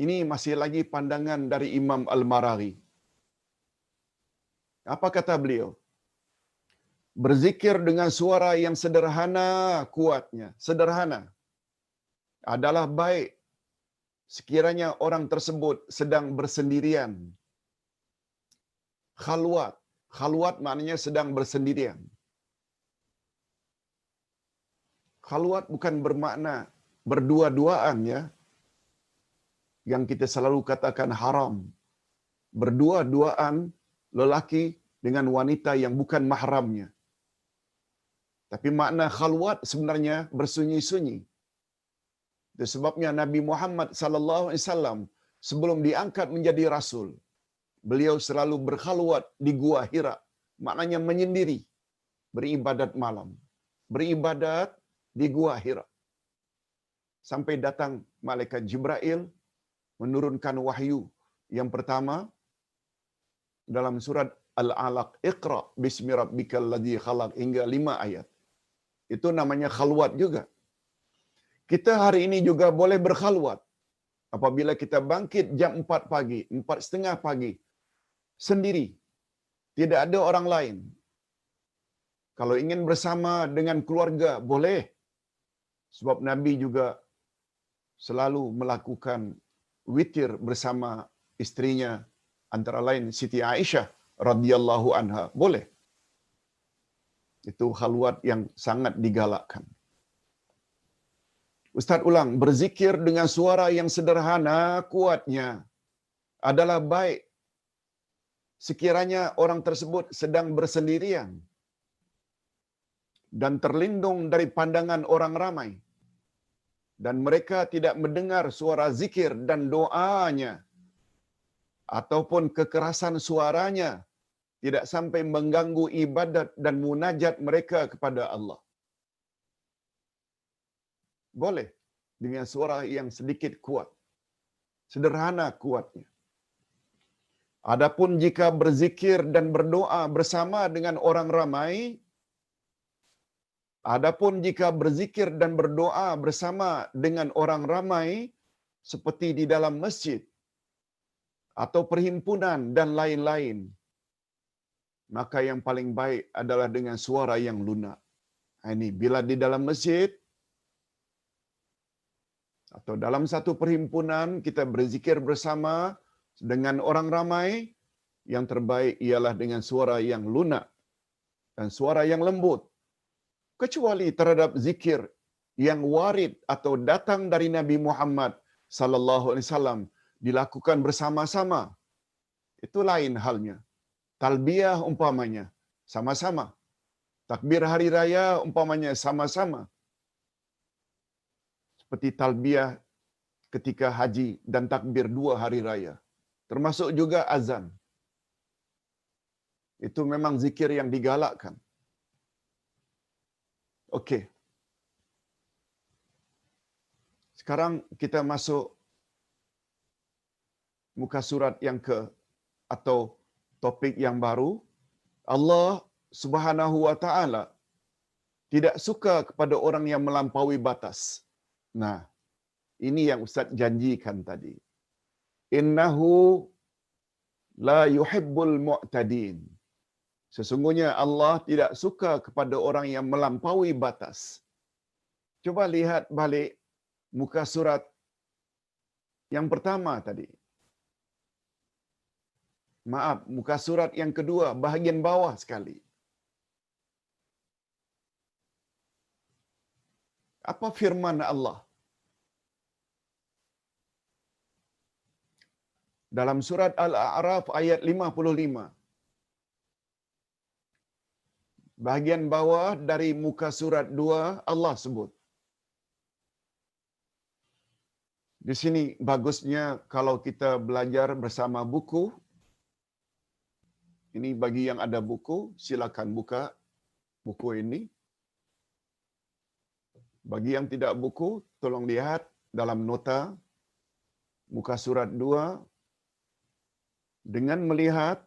Ini masih lagi pandangan dari Imam Al-Maraghi. Apa kata beliau? Berzikir dengan suara yang sederhana kuatnya. Sederhana adalah baik sekiranya orang tersebut sedang bersendirian. Khalwat. Khalwat maknanya sedang bersendirian. Khalwat bukan bermakna berdua-duaan ya. Yang kita selalu katakan haram. Berdua-duaan lelaki dengan wanita yang bukan mahramnya. Tapi makna khalwat sebenarnya bersunyi-sunyi. Itu sebabnya Nabi Muhammad sallallahu alaihi wasallam sebelum diangkat menjadi rasul, beliau selalu berkhalwat di Gua Hira. Maknanya menyendiri, beribadat malam. Beribadat di Gua Hira. Sampai datang malaikat Jibril menurunkan wahyu yang pertama dalam surat Al-Alaq, Iqra bismi rabbikal ladzi khalaq, hingga 5 ayat. Itu namanya khalwat juga. Kita hari ini juga boleh berkhalwat. Apabila kita bangkit jam 4 pagi, 4:30 pagi, sendiri. Tidak ada orang lain. Kalau ingin bersama dengan keluarga, boleh. Sebab Nabi juga selalu melakukan witir bersama istrinya, antara lain Siti Aisyah radhiyallahu anha. Boleh. Itu khalwat yang sangat digalakkan. Ustaz ulang, berzikir dengan suara yang sederhana kuatnya adalah baik sekiranya orang tersebut sedang bersendirian dan terlindung dari pandangan orang ramai dan mereka tidak mendengar suara zikir dan doanya ataupun kekerasan suaranya tidak sampai mengganggu ibadat dan munajat mereka kepada Allah. Boleh dengan suara yang sedikit kuat, sederhana kuatnya. Adapun jika berzikir dan berdoa bersama dengan orang ramai, adapun jika berzikir dan berdoa bersama dengan orang ramai seperti di dalam masjid atau perhimpunan dan lain-lain, maka yang paling baik adalah dengan suara yang lunak. Ini bila di dalam masjid atau dalam satu perhimpunan kita berzikir bersama dengan orang ramai, yang terbaik ialah dengan suara yang lunak dan suara yang lembut. Kecuali terhadap zikir yang warid atau datang dari Nabi Muhammad sallallahu alaihi wasallam dilakukan bersama-sama, itu lain halnya. Talbiyah umpamanya sama-sama. Takbir hari raya umpamanya sama-sama. Seperti talbiyah ketika haji dan takbir 2 hari raya. Termasuk juga azan. Itu memang zikir yang digalakkan. Okey. Sekarang kita masuk muka surat yang atau topik yang baru. Allah Subhanahu wa taala tidak suka kepada orang yang melampaui batas. Nah, ini yang Ustaz janjikan tadi. Innahu la yuhibbul mu'tadin. Sesungguhnya Allah tidak suka kepada orang yang melampaui batas. Coba lihat balik muka surat yang pertama tadi. Maaf, muka surat yang kedua, bahagian bawah sekali. Apa firman Allah? Dalam surat Al-A'raf ayat 55. Bahagian bawah dari muka surat 2, Allah sebut. Di sini bagusnya kalau kita belajar bersama buku. Ini bagi yang ada buku, silakan buka buku ini. Bagi yang tidak buku, tolong lihat dalam nota muka surat 2. Dengan melihat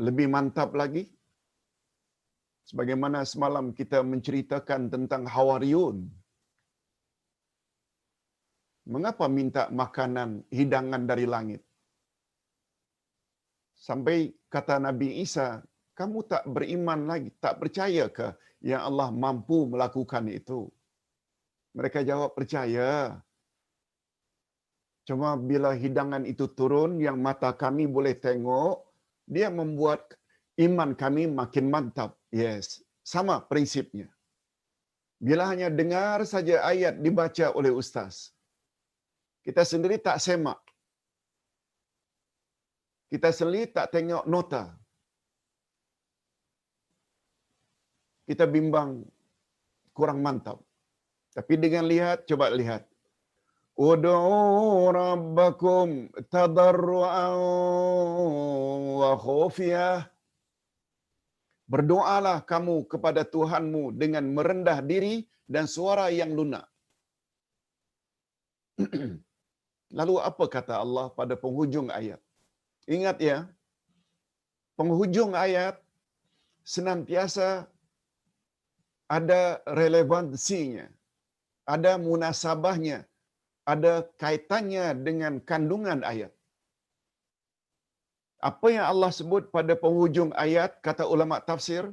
lebih mantap lagi. Sebagaimana semalam kita menceritakan tentang Hawariyun. Mengapa minta makanan, hidangan dari langit? Sampai kata Nabi Isa, kamu tak beriman lagi, tak percaya ke yang Allah mampu melakukan itu? Mereka jawab, percaya. Cuma bila hidangan itu turun, yang mata kami boleh tengok, dia membuat iman kami makin mantap. Yes, sama prinsipnya. Bila hanya dengar saja ayat dibaca oleh ustaz, kita sendiri tak semak. Kita sendiri tak tengok nota. Kita bimbang, kurang mantap. Tapi dengan lihat, coba lihat. Ud'u rabbakum tadarru'an wa khufyah. Berdoalah kamu kepada Tuhanmu dengan merendah diri dan suara yang lunak. Lalu apa kata Allah pada penghujung ayat? Ingat ya, penghujung ayat senantiasa ada relevansinya, ada munasabahnya, ada kaitannya dengan kandungan ayat. Apa yang Allah sebut pada penghujung ayat, kata ulama tafsir,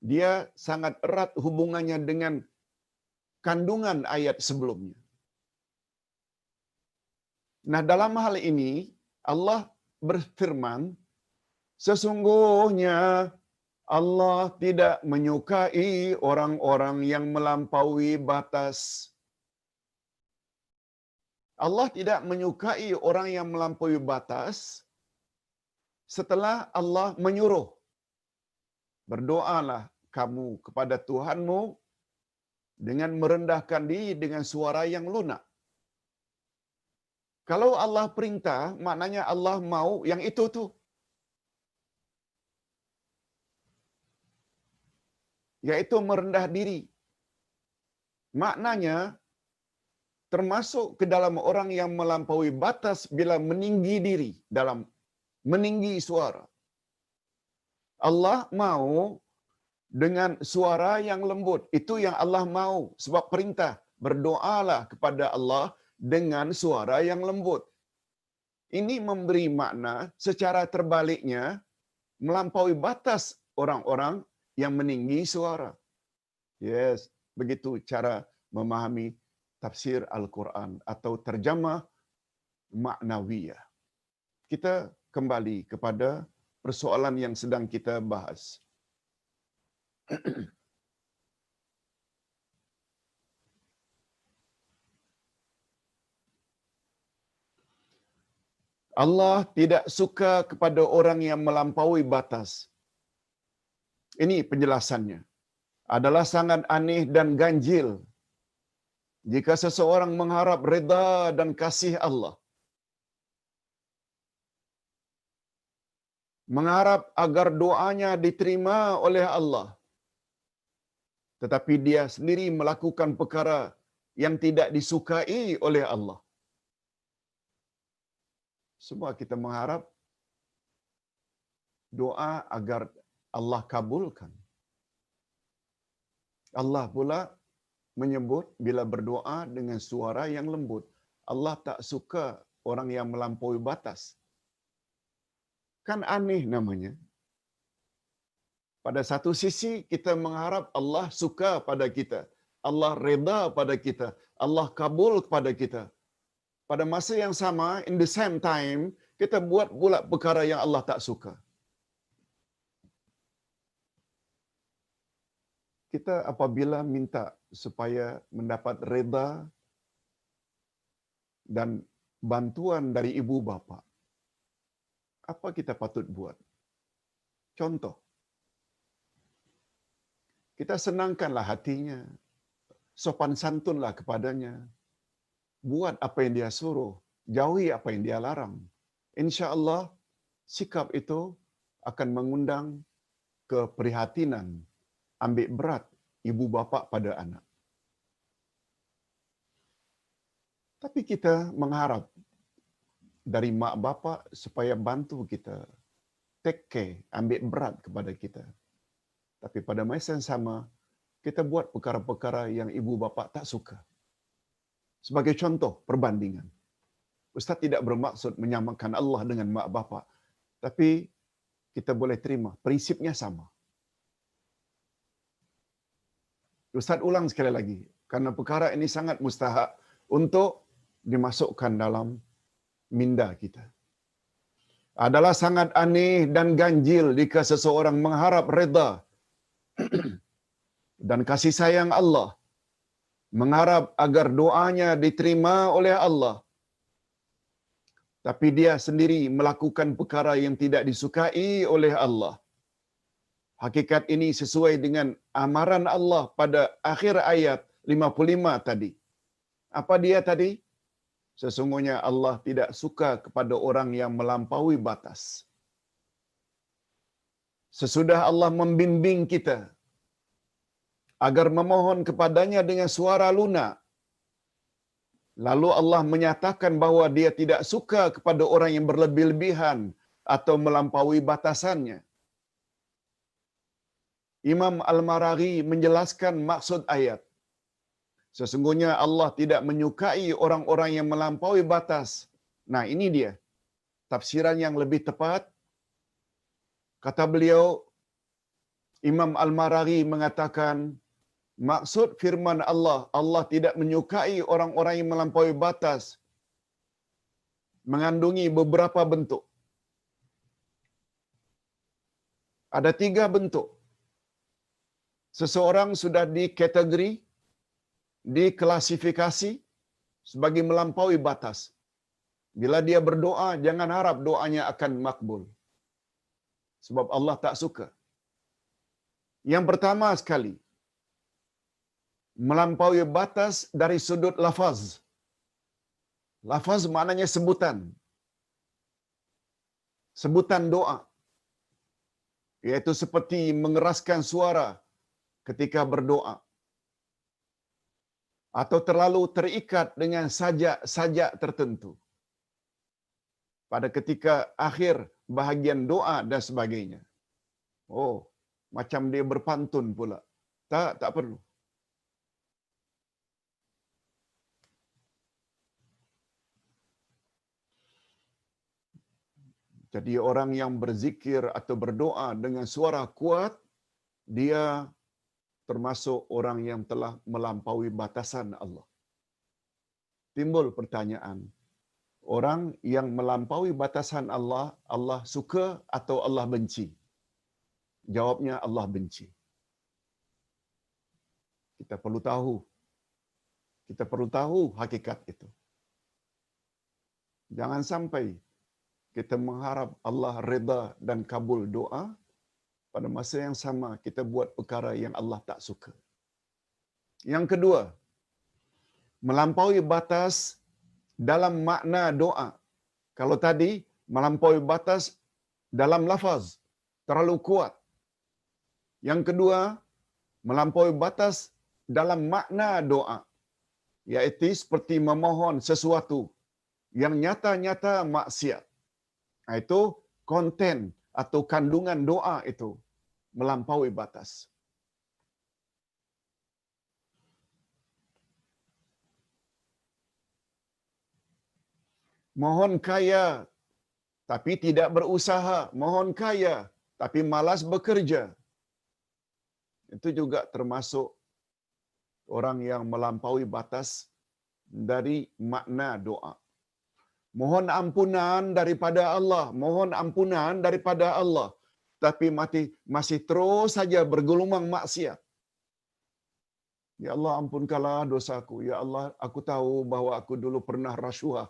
dia sangat erat hubungannya dengan kandungan ayat sebelumnya. Nah, dalam hal ini Allah berfirman, sesungguhnya Allah tidak menyukai orang-orang yang melampaui batas. Allah tidak menyukai orang yang melampaui batas setelah Allah menyuruh, berdoalah kamu kepada Tuhanmu dengan merendahkan diri dengan suara yang lunak. Kalau Allah perintah, maknanya Allah mau yang itu tu. yaitu merendah diri. Maknanya termasuk ke dalam orang yang melampaui batas bila meninggi diri dalam meninggi suara. Allah mau dengan suara yang lembut. Itu yang Allah mau. Sebab perintah, berdoalah kepada Allah dengan suara yang lembut. Ini memberi makna secara terbaliknya melampaui batas orang-orang yang meninggi suara. Yes, begitu cara memahami tafsir Al-Quran atau terjemah maknawiyah. Kita kembali kepada persoalan yang sedang kita bahas. Allah tidak suka kepada orang yang melampaui batas. Ini penjelasannya. Adalah sangat aneh dan ganjil jika seseorang mengharap redha dan kasih Allah, mengharap agar doanya diterima oleh Allah, tetapi dia sendiri melakukan perkara yang tidak disukai oleh Allah. Semua kita mengharap doa agar Allah kabulkan. Allah pula menyebut bila berdoa dengan suara yang lembut. Allah tak suka orang yang melampaui batas. Kan aneh namanya. Pada satu sisi kita mengharap Allah suka pada kita, Allah reda pada kita, Allah kabul kepada kita. Pada masa yang sama, in the same time, kita buat pula perkara yang Allah tak suka. Kita apabila minta supaya mendapat reda dan bantuan dari ibu bapa, apa kita patut buat? Contoh, kita senangkanlah hatinya, sopan santunlah kepadanya, buat apa yang dia suruh, jauhi apa yang dia larang. Insya-Allah sikap itu akan mengundang keprihatinan, ambil berat ibu bapa pada anak. Tapi kita mengharap dari mak bapa supaya bantu kita, take care, ambil berat kepada kita. Tapi pada masa yang sama, kita buat perkara-perkara yang ibu bapa tak suka. Sebagai contoh perbandingan, Ustaz tidak bermaksud menyamakan Allah dengan mak bapa, tapi kita boleh terima prinsipnya sama. Ustaz ulang sekali lagi, karena perkara ini sangat mustahak untuk dimasukkan dalam minda kita. Adalah sangat aneh dan ganjil jika seseorang mengharap reda dan kasih sayang Allah, mengharap agar doanya diterima oleh Allah, tapi dia sendiri melakukan perkara yang tidak disukai oleh Allah. Hakikat ini sesuai dengan amaran Allah pada akhir ayat 55 tadi. Apa dia tadi? Sesungguhnya Allah tidak suka kepada orang yang melampaui batas. Sesudah Allah membimbing kita agar memohon kepadanya dengan suara lunak, lalu Allah menyatakan bahawa dia tidak suka kepada orang yang berlebih-lebihan atau melampaui batasannya. Imam Al-Maraghi menjelaskan maksud ayat. Sesungguhnya Allah tidak menyukai orang-orang yang melampaui batas. Nah, ini dia tafsiran yang lebih tepat. Kata beliau, Imam Al-Maraghi mengatakan, maksud firman Allah, Allah tidak menyukai orang-orang yang melampaui batas, mengandungi beberapa bentuk. Ada 3 bentuk. Seseorang sudah dikategori, diklasifikasi sebagai melampaui batas. Bila dia berdoa, jangan harap doanya akan makbul. Sebab Allah tak suka. Yang pertama sekali, melampaui batas dari sudut lafaz. Lafaz maknanya sebutan. Sebutan doa. Iaitu seperti mengeraskan suara ketika berdoa, atau terlalu terikat dengan sajak-sajak tertentu pada ketika akhir bahagian doa dan sebagainya. Oh, macam dia berpantun pula. Tak perlu. Jadi orang yang berzikir atau berdoa dengan suara kuat, dia termasuk orang yang telah melampaui batasan Allah. Timbul pertanyaan, orang yang melampaui batasan Allah, Allah suka atau Allah benci? Jawabnya Allah benci. Kita perlu tahu. Kita perlu tahu hakikat itu. Jangan sampai kita mengharap Allah redha dan kabul doa, pada masa yang sama kita buat perkara yang Allah tak suka. Yang kedua, melampaui batas dalam makna doa. Kalau tadi melampaui batas dalam lafaz, terlalu kuat. Yang kedua, melampaui batas dalam makna doa, iaitu seperti memohon sesuatu yang nyata-nyata maksiat. Itu konten atau kandungan doa itu melampaui batas. Mohon kaya tapi tidak berusaha, mohon kaya tapi malas bekerja. Itu juga termasuk orang yang melampaui batas dari makna doa. Mohon ampunan daripada Allah, mohon ampunan daripada Allah, tapi masih terus saja bergelumang maksiat. Ya Allah, ampunkanlah dosaku. Ya Allah, aku tahu bahwa aku dulu pernah rasuah.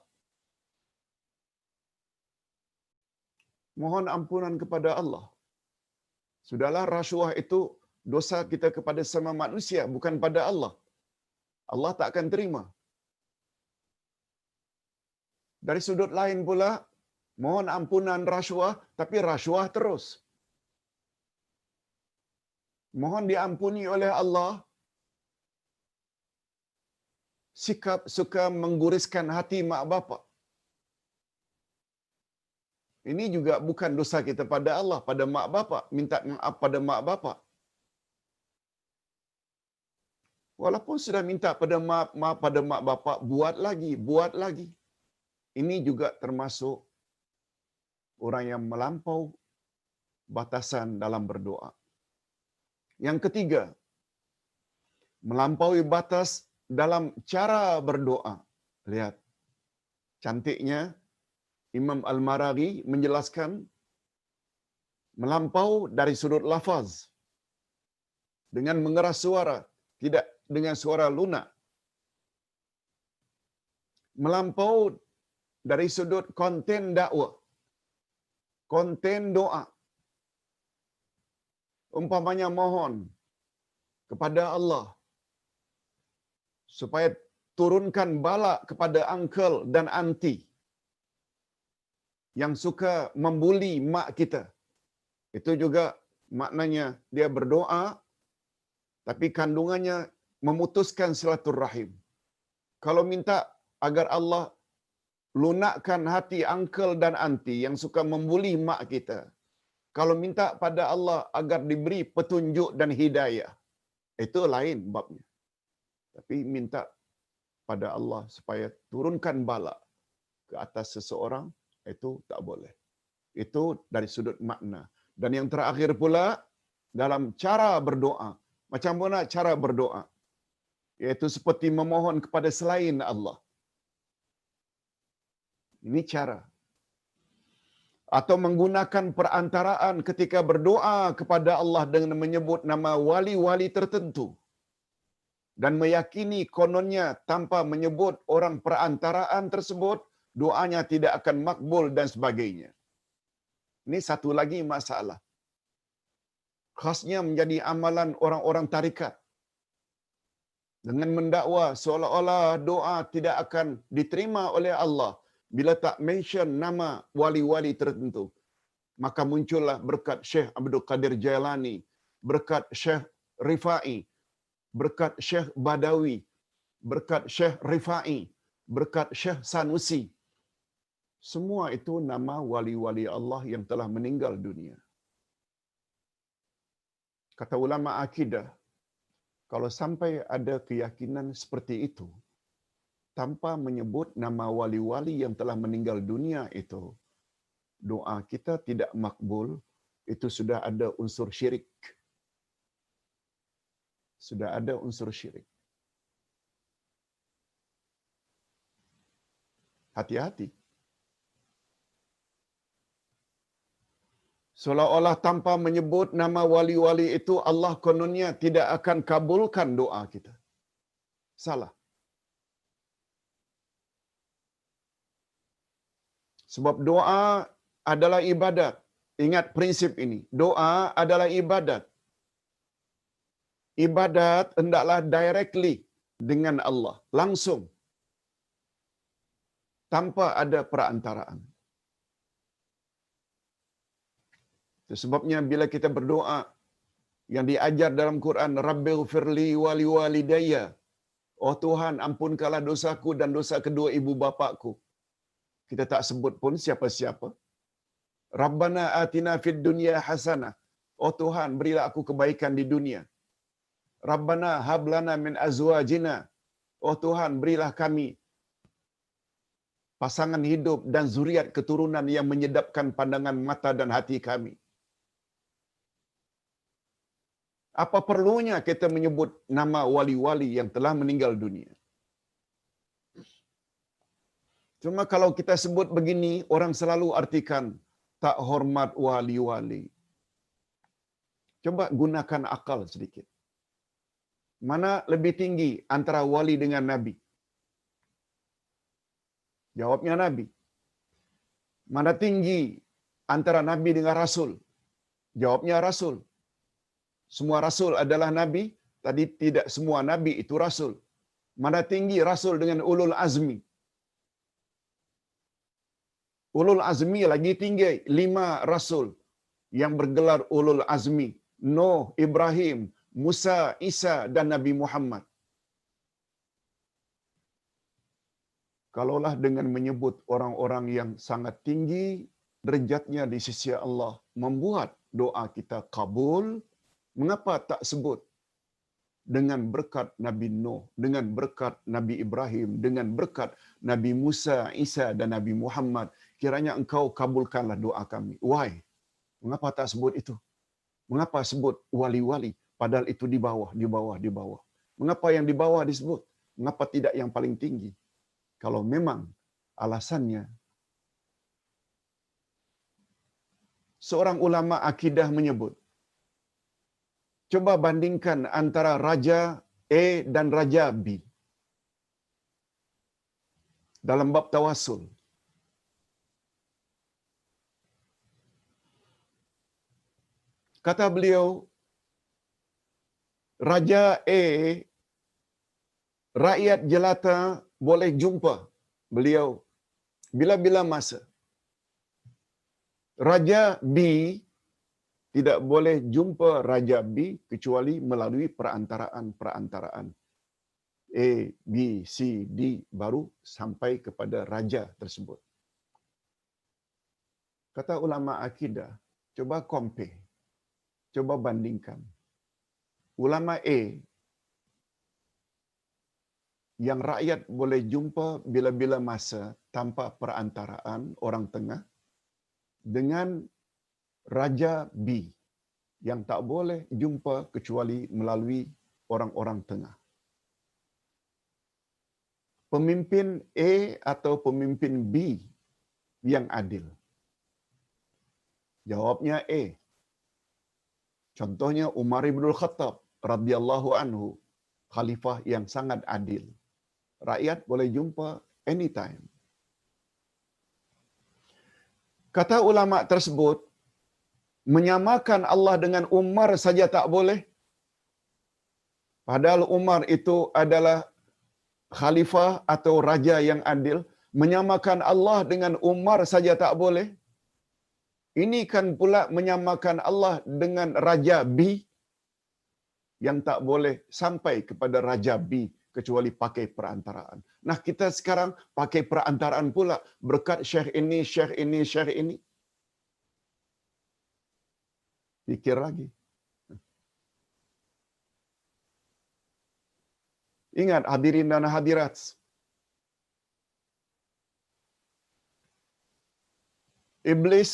Mohon ampunan kepada Allah. Sudahlah, rasuah itu dosa kita kepada sama manusia, bukan pada Allah. Allah tak akan terima. Dari sudut lain pula, mohon ampunan rasuah, tapi rasuah terus. Mohon diampuni oleh Allah, sikap suka mengguriskan hati mak bapak. Ini juga bukan dosa kita pada Allah, pada mak bapak. Minta maaf pada mak bapak. Walaupun sudah minta pada maaf pada mak bapak, buat lagi. Ini juga termasuk orang yang melampau batasan dalam berdoa. Yang ketiga, melampaui batas dalam cara berdoa. Lihat, cantiknya Imam Al-Maraghi menjelaskan melampau dari sudut lafaz dengan mengeras suara, tidak dengan suara lunak. Melampau dari sudut konten dakwah, konten doa. Umpamanya mohon kepada Allah supaya turunkan bala kepada uncle dan auntie yang suka membuli mak kita. Itu juga maknanya dia berdoa, tapi kandungannya memutuskan silaturrahim. Kalau minta agar Allah lunakkan hati uncle dan auntie yang suka membuli mak kita, kalau minta pada Allah agar diberi petunjuk dan hidayah, itu lain babnya. Tapi minta pada Allah supaya turunkan bala ke atas seseorang, itu tak boleh. Itu dari sudut makna. Dan yang terakhir pula, dalam cara berdoa. Macam mana cara berdoa? Iaitu seperti memohon kepada selain Allah. Ini cara. Atau menggunakan perantaraan ketika berdoa kepada Allah dengan menyebut nama wali-wali tertentu. Dan meyakini kononnya tanpa menyebut orang perantaraan tersebut, doanya tidak akan makbul dan sebagainya. Ini satu lagi masalah. Khasnya menjadi amalan orang-orang tarikat. Dengan mendakwa seolah-olah doa tidak akan diterima oleh Allah bila tak mention nama wali-wali tertentu. Maka muncullah berkat Syekh Abdul Qadir Jailani, berkat Syekh Rifai, berkat Syekh Badawi, berkat Syekh Rifai, berkat Syekh Sanusi. Semua itu nama wali-wali Allah yang telah meninggal dunia. Kata ulama akidah, kalau sampai ada keyakinan seperti itu, tanpa menyebut nama wali-wali yang telah meninggal dunia itu, doa kita tidak makbul, itu sudah ada unsur syirik. Sudah ada unsur syirik. Hati-hati. Seolah-olah tanpa menyebut nama wali-wali itu, Allah kononnya tidak akan kabulkan doa kita. Salah. Sebab doa adalah ibadat. Ingat prinsip ini. Doa adalah ibadat. Ibadat hendaklah directly dengan Allah. Langsung. Tanpa ada perantaraan. Itu sebabnya bila kita berdoa, yang diajar dalam Quran, Rabbighfirli wali walidayya. Oh Tuhan, ampunkanlah dosaku dan dosa kedua ibu bapakku. Kita tak sebut pun siapa-siapa. Rabbana atina fid dunya hasanah. Oh Tuhan, berilah aku kebaikan di dunia. Rabbana hablana min azwajina. Oh Tuhan, berilah kami pasangan hidup dan zuriat keturunan yang menyedapkan pandangan mata dan hati kami. Apa perlunya kita menyebut nama wali-wali yang telah meninggal dunia? Cuma kalau kita sebut begini, orang selalu artikan tak hormat wali-wali. Coba gunakan akal sedikit. Mana lebih tinggi antara wali dengan nabi? Jawabnya nabi. Mana tinggi antara nabi dengan rasul? Jawabnya rasul. Semua rasul adalah nabi, tadi tidak semua nabi itu rasul. Mana tinggi rasul dengan ulul azmi? Ulul azmi lagi tinggi, 5 rasul yang bergelar ulul azmi. Nuh, Ibrahim, Musa, Isa dan Nabi Muhammad. Kalaulah dengan menyebut orang-orang yang sangat tinggi derajatnya di sisi Allah membuat doa kita kabul, mengapa tak sebut dengan berkat Nabi Nuh, dengan berkat Nabi Ibrahim, dengan berkat Nabi Musa, Isa dan Nabi Muhammad, kiranya engkau kabulkanlah doa kami. Why? Mengapa tak sebut itu? Mengapa sebut wali-wali? Padahal itu di bawah, di bawah, di bawah. Mengapa yang di bawah disebut? Mengapa tidak yang paling tinggi? Kalau memang alasannya, seorang ulama akidah menyebut, coba bandingkan antara Raja A dan Raja B dalam bab tawasul. Kata beliau, Raja A, rakyat jelata boleh jumpa beliau bila-bila masa. Raja B tidak boleh jumpa Raja B kecuali melalui perantaraan-perantaraan. A, B, C, D baru sampai kepada Raja tersebut. Kata ulama akidah, coba compare. Coba bandingkan. Ulama A yang rakyat boleh jumpa bila-bila masa tanpa perantaraan orang tengah dengan Raja B yang tak boleh jumpa kecuali melalui orang-orang tengah. Pemimpin A atau pemimpin B yang adil? Jawabnya A. Contohnya Umar ibn Khattab radhiyallahu anhu, khalifah yang sangat adil. Rakyat boleh jumpa anytime. Kata ulama tersebut, menyamakan Allah dengan Umar saja tak boleh. Padahal Umar itu adalah khalifah atau raja yang adil. Menyamakan Allah dengan Umar saja tak boleh. Ini kan pula menyamakan Allah dengan Raja B. yang tak boleh sampai kepada Raja B kecuali pakai perantaraan. Nah, kita sekarang pakai perantaraan pula berkat syekh ini, syekh ini, syekh ini. Fikir lagi. Ingat hadirin dan hadirat, iblis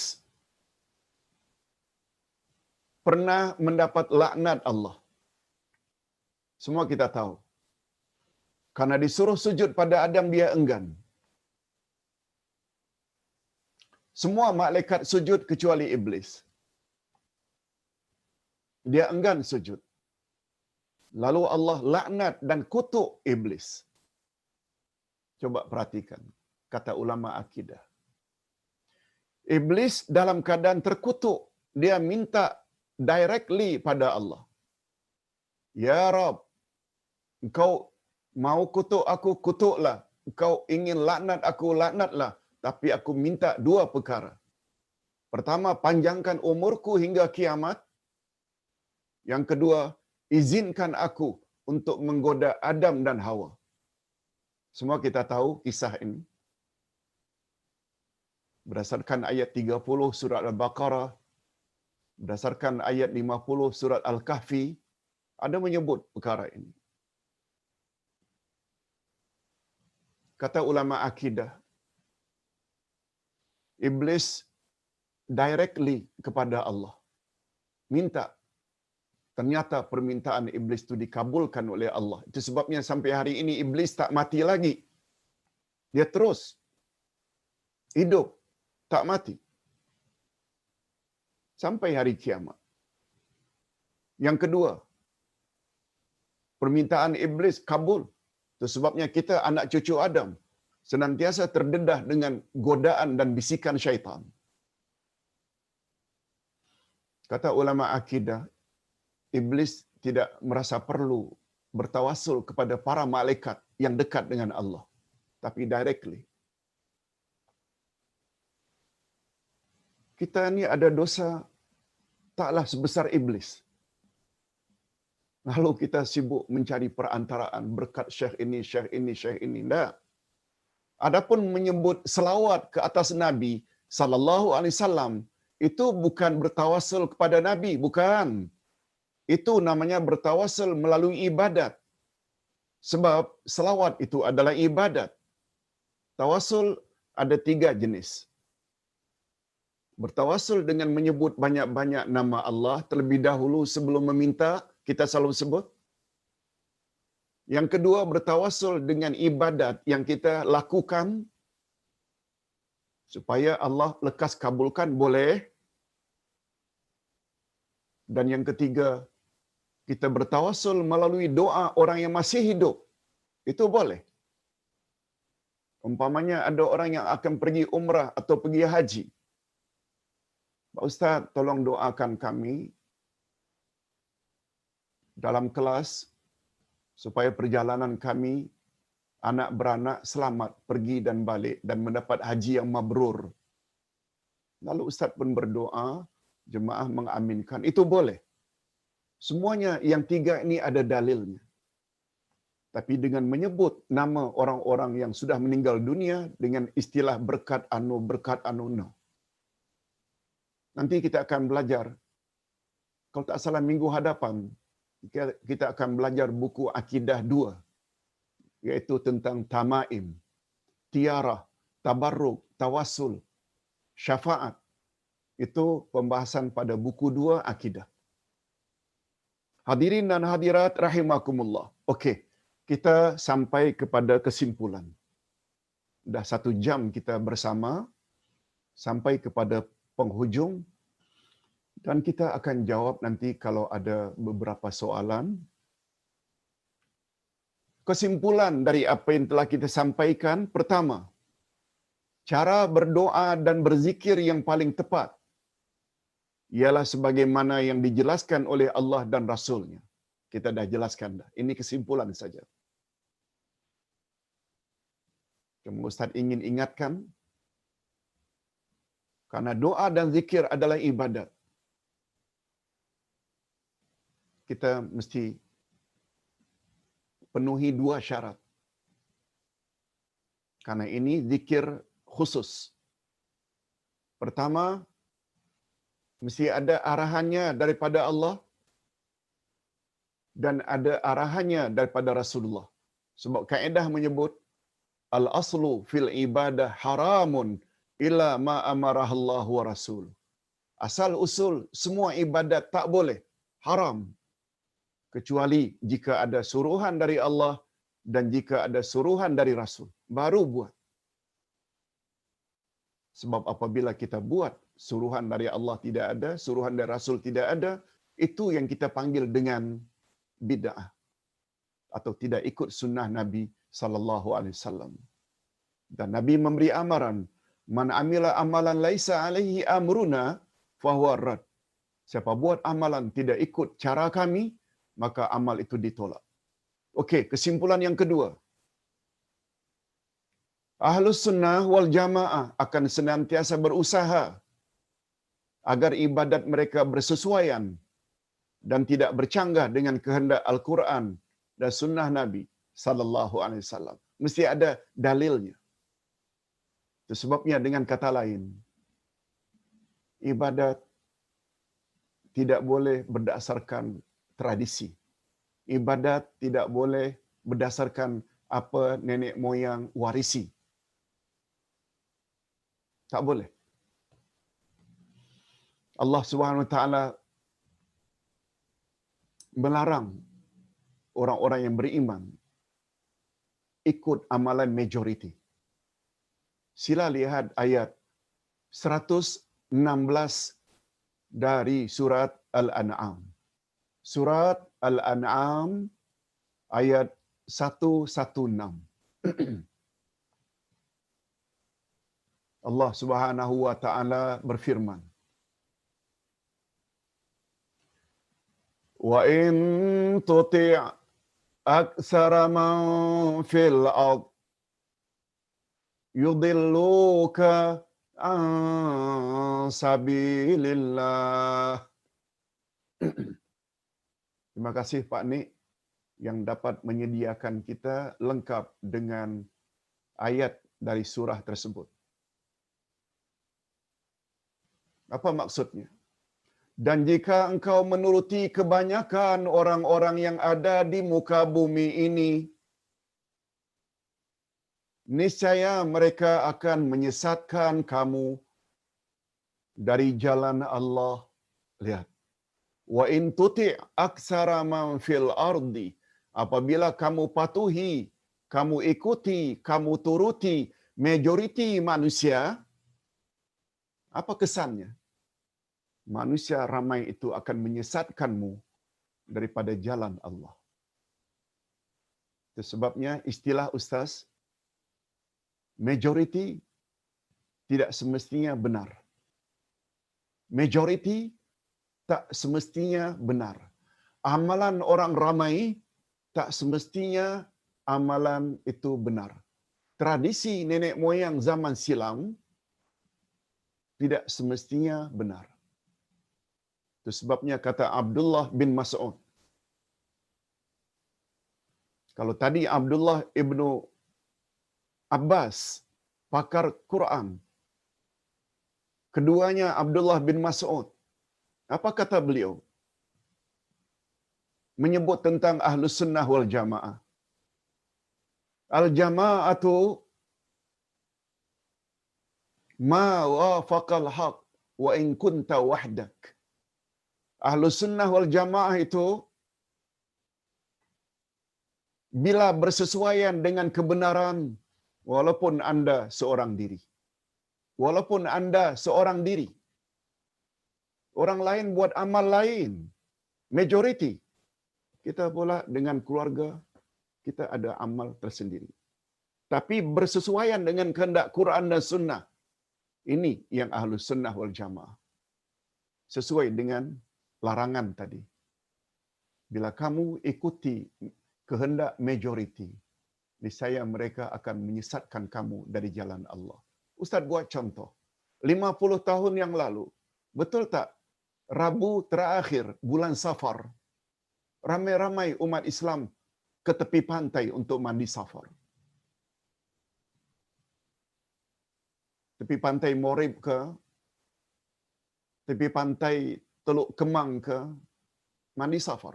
pernah mendapat laknat Allah. Semua kita tahu. Karena disuruh sujud pada Adam, dia enggan. Semua malaikat sujud kecuali iblis. Dia enggan sujud. Lalu Allah laknat dan kutuk iblis. Coba perhatikan kata ulama akidah. Iblis dalam keadaan terkutuk, dia minta directly pada Allah. Ya Rab, engkau mau kutuk aku, kutuklah. Engkau ingin laknat aku, laknatlah. Tapi aku minta dua perkara. Pertama, panjangkan umurku hingga kiamat. Yang kedua, izinkan aku untuk menggoda Adam dan Hawa. Semua kita tahu kisah ini. Berdasarkan ayat 30 surat Al-Baqarah, berdasarkan ayat 50 surat Al-Kahfi, ada menyebut perkara ini. Kata ulama akidah, iblis directly kepada Allah minta. Ternyata permintaan iblis itu dikabulkan oleh Allah. Itu sebabnya sampai hari ini iblis tak mati lagi. Dia terus hidup, tak mati. Sampai hari kiamat. Yang kedua, permintaan iblis kabul. Itu sebabnya kita anak cucu Adam senantiasa terdedah dengan godaan dan bisikan syaitan. Kata ulama akidah, iblis tidak merasa perlu bertawasul kepada para malaikat yang dekat dengan Allah, tapi directly. Kita ni ada dosa taklah sebesar iblis. Lalu kita sibuk mencari perantaraan berkat syekh ini, syekh ini, syekh ini. Tak. Adapun menyebut selawat ke atas Nabi sallallahu alaihi wasallam, itu bukan bertawasul kepada Nabi, bukan. Itu namanya bertawasul melalui ibadat. Sebab selawat itu adalah ibadat. Tawasul ada 3 jenis. Bertawasul dengan menyebut banyak-banyak nama Allah terlebih dahulu sebelum meminta, kita selalu sebut. Yang kedua, bertawasul dengan ibadat yang kita lakukan supaya Allah lekas kabulkan, boleh. Dan yang ketiga, kita bertawasul melalui doa orang yang masih hidup. Itu boleh. Umpamanya ada orang yang akan pergi umrah atau pergi haji. Pak Ustaz, tolong doakan kami dalam kelas supaya perjalanan kami, anak beranak selamat pergi dan balik dan mendapat haji yang mabrur. Lalu Ustaz pun berdoa, jemaah mengaminkan. Itu boleh. Semuanya yang 3 ini ada dalilnya. Tapi dengan menyebut nama orang-orang yang sudah meninggal dunia dengan istilah berkat anu, no. Nanti kita akan belajar, kalau tak salah minggu hadapan, kita akan belajar buku Akidah 2, iaitu tentang tamaim, tiarah, tabarruk, tawasul, syafaat. Itu pembahasan pada buku 2 Akidah. Hadirin dan hadirat rahimakumullah. Okey, kita sampai kepada kesimpulan. Dah 1 jam kita bersama, sampai kepada penghujung, dan kita akan jawab nanti kalau ada beberapa soalan. Kesimpulan dari apa yang telah kita sampaikan, pertama, cara berdoa dan berzikir yang paling tepat ialah sebagaimana yang dijelaskan oleh Allah dan Rasul-Nya. Kita dah jelaskan dah. Ini kesimpulan saja. Cuma Ustaz ingin ingatkan, karena doa dan zikir adalah ibadat. kita mesti penuhi 2 syarat. Karena ini zikir khusus. Pertama, mesti ada arahannya daripada Allah dan ada arahannya daripada Rasulullah. Sebab kaedah menyebut al-aslu fil ibadah haramun illa ma amarahallahu wa rasul. Asal usul semua ibadat tak boleh, haram. Kecuali jika ada suruhan dari Allah dan jika ada suruhan dari Rasul, baru buat. Sebab apabila kita buat, suruhan dari Allah tidak ada, suruhan dari Rasul tidak ada, itu yang kita panggil dengan bid'ah atau tidak ikut sunnah Nabi sallallahu alaihi wasallam. Dan Nabi memberi amaran, man amila amalan laisa alaihi amruna fahuwa rad. Siapa buat amalan tidak ikut cara kami, maka amal itu ditolak. Okey, kesimpulan yang kedua. Ahlus sunnah wal jamaah akan senantiasa berusaha agar ibadat mereka bersesuaian dan tidak bercanggah dengan kehendak Al-Quran dan sunnah Nabi sallallahu alaihi wasallam. Mesti ada dalilnya. Itu sebabnya dengan kata lain, ibadat tidak boleh berdasarkan tradisi. Ibadat tidak boleh berdasarkan apa nenek moyang warisi. Tak boleh. Allah Subhanahu Wa Taala melarang orang-orang yang beriman ikut amalan majoriti. Sila lihat ayat 116 dari surat Al-An'am. Surat Al-An'am ayat 116. Allah Subhanahu wa taala berfirman, wa in tuti' aktsara man fil ard yudilluka an sabilillah. Terima kasih Pak Nik yang dapat menyediakan kita lengkap dengan ayat dari surah tersebut. Apa maksudnya? Dan jika engkau menuruti kebanyakan orang-orang yang ada di muka bumi ini, niscaya mereka akan menyesatkan kamu dari jalan Allah. Lihat. Wa in tuti' aktsara man fil ardi, apabila kamu patuhi, kamu ikuti, kamu turuti majoriti manusia, apa kesannya? Manusia ramai itu akan menyesatkanmu daripada jalan Allah. Itu sebabnya istilah Ustaz, majoriti tidak semestinya benar. Majoriti tak semestinya benar. Amalan orang ramai tak semestinya amalan itu benar. Tradisi nenek moyang zaman silam tidak semestinya benar. Itu sebabnya kata Abdullah bin Mas'ud. Kalau tadi Abdullah ibnu Abbas, pakar Quran. Keduanya Abdullah bin Mas'ud. Apa kata beliau? Menyebut tentang Ahlus Sunnah wal Jamaah. Al-jama'atu ma wafaqal haq wa in kunta wahdak. Ahlus Sunnah wal Jamaah itu bila bersesuaian dengan kebenaran walaupun anda seorang diri. Walaupun anda seorang diri. Orang lain buat amal lain. Majoriti. Kita pula dengan keluarga, kita ada amal tersendiri. Tapi bersesuaian dengan kehendak Quran dan Sunnah. Ini yang Ahlus Sunnah wal Jamaah. Sesuai dengan larangan tadi. Bila kamu ikuti kehendak majoriti, niscaya mereka akan menyesatkan kamu dari jalan Allah. Ustaz buat contoh. 50 tahun yang lalu, betul tak? Rabu terakhir bulan Safar, ramai-ramai umat Islam ke tepi pantai untuk mandi safar. Tepi pantai Morib ke, tepi pantai Teluk Kemang ke, mandi safar.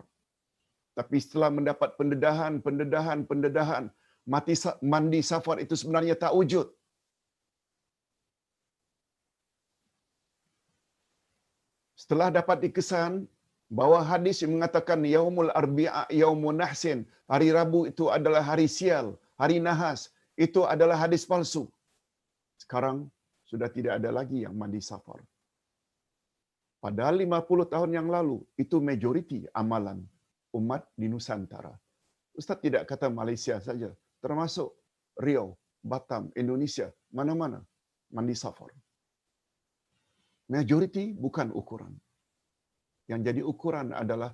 Tapi setelah mendapat pendedahan, mandi safar itu sebenarnya tak wujud. Setelah dapat dikesan bahawa hadis yang mengatakan Yaumul Arbi'a Yaumun Nahsin, hari Rabu itu adalah hari sial, hari nahas, itu adalah hadis palsu. Sekarang sudah tidak ada lagi yang mandi safar. Padahal 50 tahun yang lalu, itu majoriti amalan umat di Nusantara. Ustaz tidak kata Malaysia saja, termasuk Riau, Batam, Indonesia, mana-mana mandi safar. Majoriti bukan ukuran. Yang jadi ukuran adalah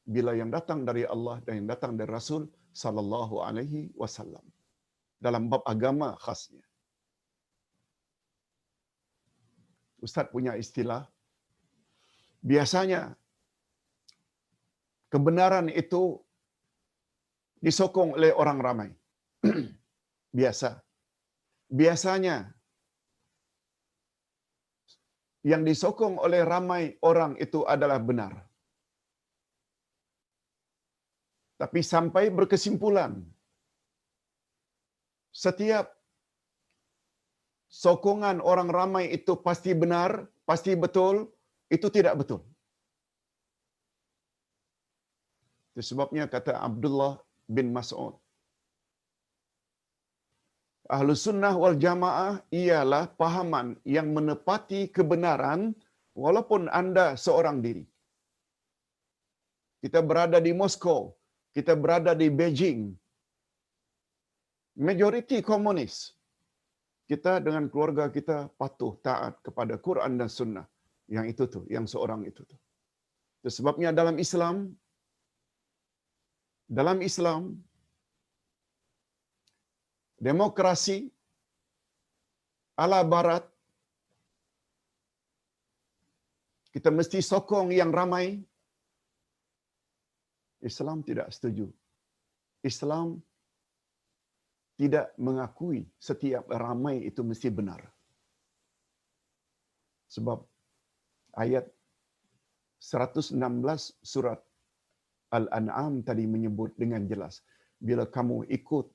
bila yang datang dari Allah dan yang datang dari Rasul sallallahu alaihi wasallam. Dalam bab agama khasnya. Ustaz punya istilah, biasanya kebenaran itu disokong oleh orang ramai. Biasanya yang disokong oleh ramai orang itu adalah benar. Tapi sampai berkesimpulan, setiap sokongan orang ramai itu pasti benar, pasti betul, itu tidak betul. Itu sebabnya kata Abdullah bin Mas'ud, Ahlus Sunnah wal Jamaah ialah pahaman yang menepati kebenaran walaupun anda seorang diri. Kita berada di Moskow, kita berada di Beijing, majoriti komunis. Kita dengan keluarga kita patuh taat kepada Quran dan Sunnah. Yang itu tuh, yang seorang itu tuh. Itu sebabnya dalam Islam, demokrasi ala barat, kita mesti sokong yang ramai. Islam tidak setuju. Islam tidak mengakui setiap ramai itu mesti benar. Sebab ayat 116 surat Al-An'am tadi menyebut dengan jelas, bila kamu ikut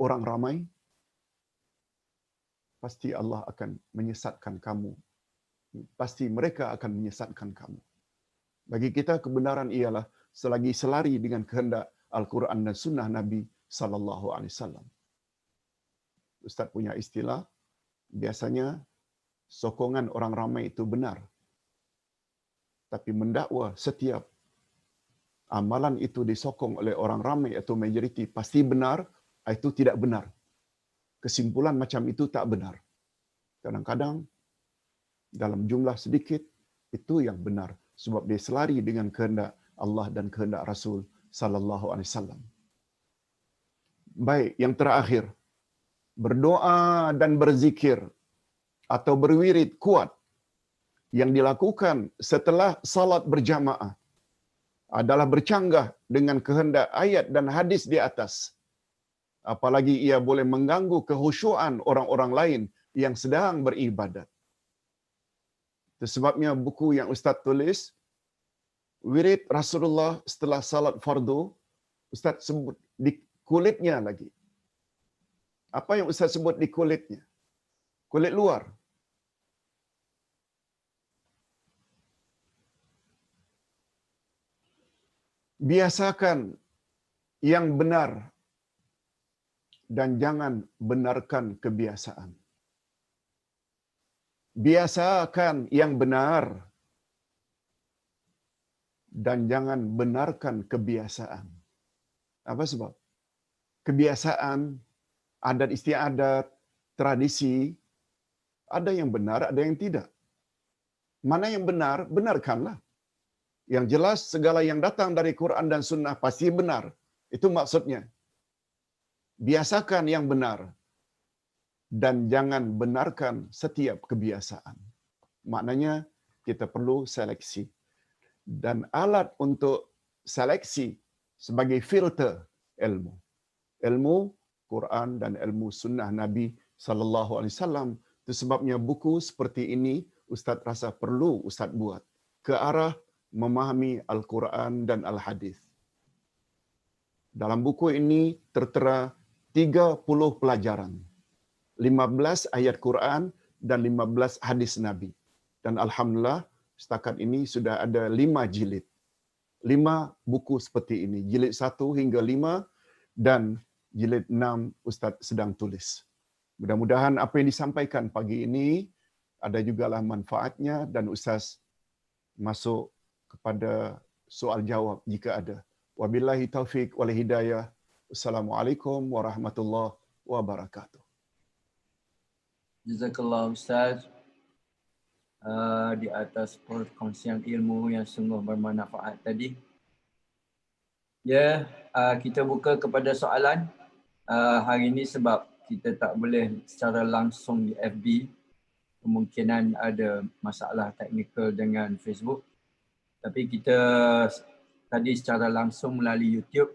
orang ramai, pasti Allah akan menyesatkan kamu. Pasti mereka akan menyesatkan kamu. Bagi kita kebenaran ialah selagi selari dengan kehendak Al-Quran dan Sunnah Nabi sallallahu alaihi wasallam. Ustaz punya istilah, biasanya sokongan orang ramai itu benar. Tapi mendakwa setiap amalan itu disokong oleh orang ramai atau majoriti pasti benar, itu tidak benar. Kesimpulan macam itu tak benar. Kadang-kadang dalam jumlah sedikit itu yang benar sebab dia selari dengan kehendak Allah dan kehendak Rasul sallallahu alaihi wasallam. Baik, yang terakhir, berdoa dan berzikir atau berwirid kuat yang dilakukan setelah salat berjamaah adalah bercanggah dengan kehendak ayat dan hadis di atas. Apalagi ia boleh mengganggu kehusyuan orang-orang lain yang sedang beribadat. Itu sebabnya buku yang Ustaz tulis, wirid Rasulullah setelah salat fardu, Ustaz sebut di kulitnya lagi. Apa yang Ustaz sebut di kulitnya? Kulit luar. Biasakan yang benar dan jangan benarkan kebiasaan. Biasakan yang benar dan jangan benarkan kebiasaan. Apa sebab? Kebiasaan, adat istiadat, tradisi, ada yang benar, ada yang tidak. Mana yang benar, benarkanlah. Yang jelas segala yang datang dari Quran dan Sunnah pasti benar. Itu maksudnya. Biasakan yang benar dan jangan benarkan setiap kebiasaan. Maknanya kita perlu seleksi. Dan alat untuk seleksi sebagai filter ilmu. Ilmu Quran dan ilmu sunnah Nabi sallallahu alaihi wasallam. Itu sebabnya buku seperti ini Ustaz rasa perlu Ustaz buat ke arah memahami Al-Quran dan Al-Hadis. Dalam buku ini tertera 30 pelajaran. 15 ayat Quran dan 15 hadis Nabi. Dan alhamdulillah setakat ini sudah ada 5 jilid. 5 buku seperti ini. Jilid 1 hingga 5 dan jilid 6 Ustaz sedang tulis. Mudah-mudahan apa yang disampaikan pagi ini ada jugalah manfaatnya dan Ustaz masuk kepada soal jawab jika ada. Wabillahi taufiq wal hidayah. Assalamualaikum warahmatullahi wabarakatuh. Jazakallah Ustaz di atas perkongsian ilmu yang sungguh bermanfaat tadi. Ya, kita buka kepada soalan hari ini sebab kita tak boleh secara langsung di FB. Kemungkinan ada masalah teknikal dengan Facebook. Tapi kita tadi secara langsung melalui YouTube.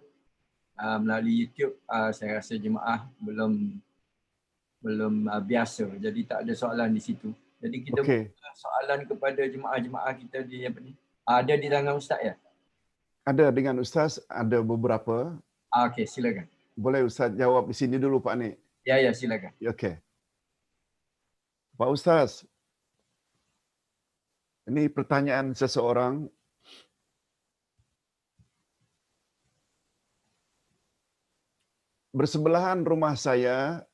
Saya rasa jemaah belum biasa. Jadi tak ada soalan di situ. Jadi kita buka soalan kepada jemaah-jemaah kita di apa ni? Ada di tangan Ustaz ya? Ada dengan Ustaz, ada beberapa. Okey, silakan. Boleh Ustaz jawab di sini dulu Pak Nik? Ya, silakan. Okey. Pak Ustaz, ini pertanyaan seseorang. Bersebelahan rumah saya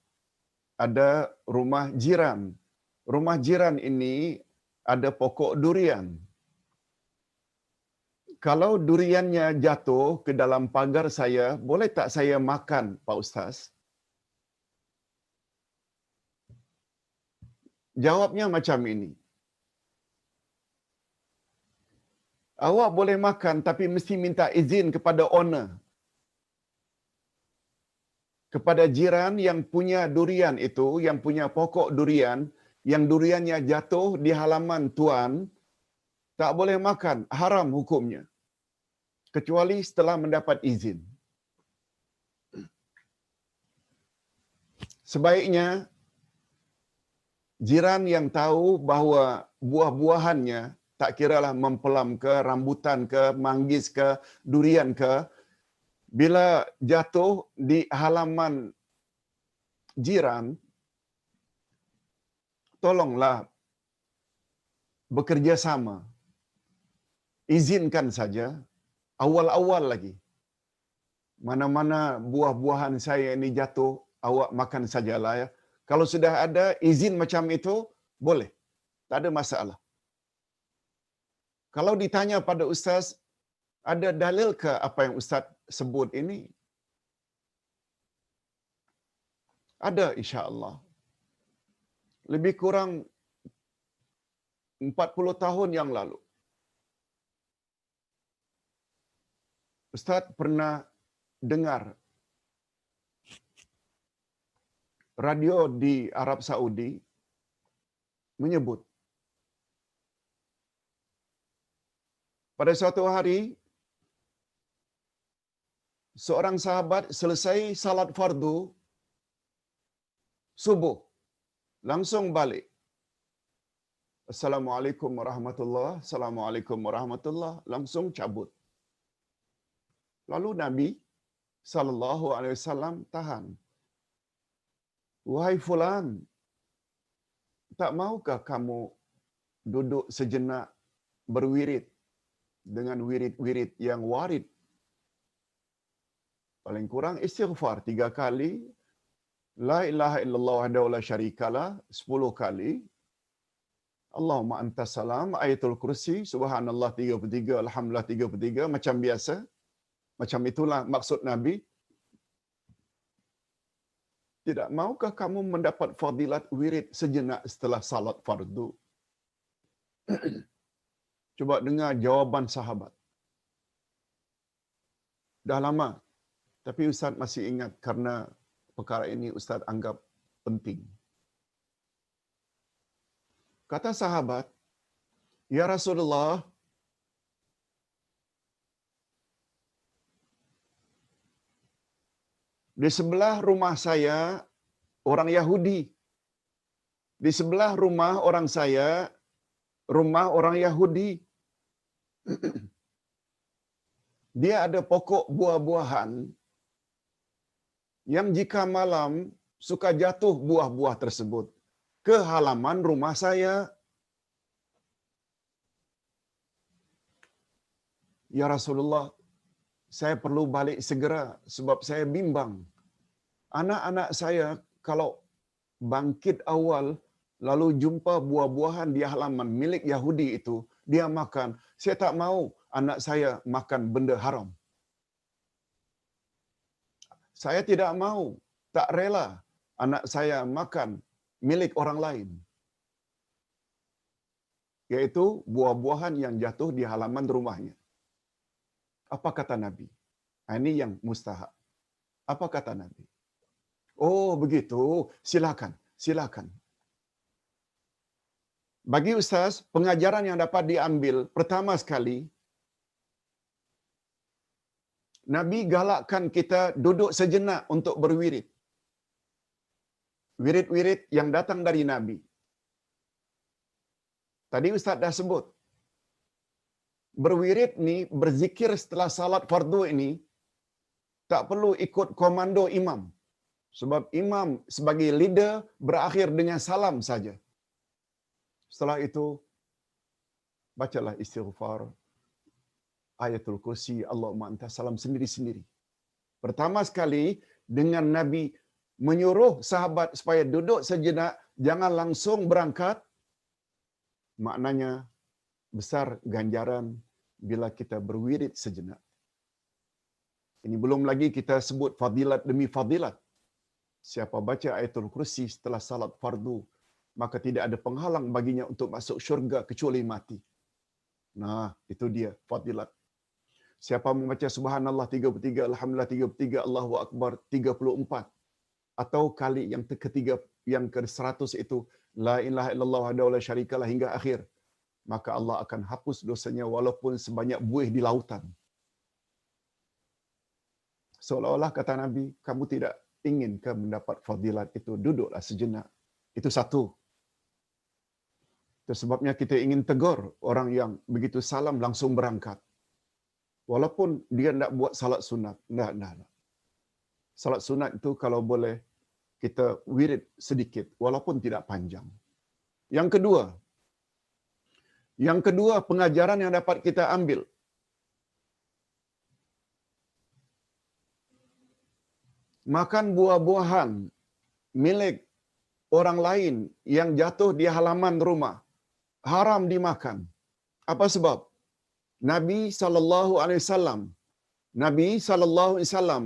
ada rumah jiran. Rumah jiran ini ada pokok durian. Kalau duriannya jatuh ke dalam pagar saya, boleh tak saya makan, Pak Ustaz? Jawabnya macam ini. Awak boleh makan tapi mesti minta izin kepada owner. Kepada jiran yang punya durian itu, yang punya pokok durian, yang duriannya jatuh di halaman tuan, tak boleh makan, haram hukumnya. Kecuali setelah mendapat izin. Sebaiknya, jiran yang tahu bahawa buah-buahannya, tak kiralah mempelam ke, rambutan ke, manggis ke, durian ke, bila jatuh di halaman jiran, tolonglah bekerja sama. Izinkan saja, awal-awal lagi. Mana-mana buah-buahan saya ini jatuh, awak makan sajalah ya. Kalau sudah ada izin macam itu, boleh. Tak ada masalah. Kalau ditanya pada Ustaz, ada dalil ke apa yang Ustaz sebut ini? Ada insya-Allah. Lebih kurang 40 tahun yang lalu. Ustaz pernah dengar radio di Arab Saudi menyebut pada suatu hari seorang sahabat selesai salat fardu subuh langsung balik. Assalamualaikum warahmatullahi, assalamualaikum warahmatullahi, langsung cabut. Lalu Nabi sallallahu alaihi wasallam tahan. Wahai fulan, tak maukah kamu duduk sejenak berwirid dengan wirid-wirid yang warid? Paling kurang istighfar 3 kali, la ilaha illallah wahdahu la syarikalah 10 kali, Allahumma antas salam, ayatul kursi, subhanallah 33, alhamdulillah 33, macam biasa. Macam itulah maksud Nabi. Tidak maukah kamu mendapat fadilat wirid sejenak setelah salat fardu? Coba dengar jawaban sahabat. Dah lama, tapi Ustaz masih ingat karena perkara ini Ustaz anggap penting. Kata sahabat, Ya Rasulullah, Di sebelah rumah saya orang Yahudi. Di sebelah rumah orang saya rumah orang Yahudi. Dia ada pokok buah-buahan yang jika malam suka jatuh buah-buah tersebut ke halaman rumah saya. Ya Rasulullah, saya perlu balik segera sebab saya bimbang. Anak-anak saya kalau bangkit awal lalu jumpa buah-buahan di halaman milik Yahudi itu, dia makan. Saya tak mau anak saya makan benda haram. Saya tidak mau, tak rela anak saya makan milik orang lain. Yaitu buah-buahan yang jatuh di halaman rumahnya. Apa kata Nabi? Ini yang mustahab. Apa kata Nabi? Oh begitu, silakan, silakan. Bagi Ustaz, pengajaran yang dapat diambil pertama sekali, Nabi galakkan kita duduk sejenak untuk berwirid. Wirid-wirid yang datang dari Nabi. Tadi Ustaz dah sebut. Berwirid ni, berzikir setelah salat fardu ini, tak perlu ikut komando imam. Sebab imam sebagai leader berakhir dengan salam saja. Setelah itu, bacalah istighfar, ayatul kursi, Allahumma anta salam sendiri-sendiri. Pertama sekali, dengan Nabi menyuruh sahabat supaya duduk sejenak, jangan langsung berangkat, maknanya besar ganjaran bila kita berwirid sejenak. Ini belum lagi kita sebut fadilat demi fadilat. Siapa baca ayatul kursi setelah salat fardu, maka tidak ada penghalang baginya untuk masuk syurga kecuali mati. Nah, itu dia fadilat. Siapa membaca subhanallah 33, alhamdulillah 33, Allahu akbar 34, atau kali yang ketiga yang ke-100 itu la ilaha illallah wahdahu la syarikalah hingga akhir, maka Allah akan hapus dosanya walaupun sebanyak buih di lautan. Seolah-olah kata Nabi, kamu tidak ingin ke mendapat fadilat itu, duduklah sejenak. Itu satu. Itu sebabnya kita ingin tegur orang yang begitu salam langsung berangkat. Walaupun dia tidak buat salat sunat. Tidak. Salat sunat itu kalau boleh kita wirid sedikit, walaupun tidak panjang. Yang kedua, pengajaran yang dapat kita ambil. Makan buah-buahan milik orang lain yang jatuh di halaman rumah haram dimakan. Apa sebab? Nabi SAW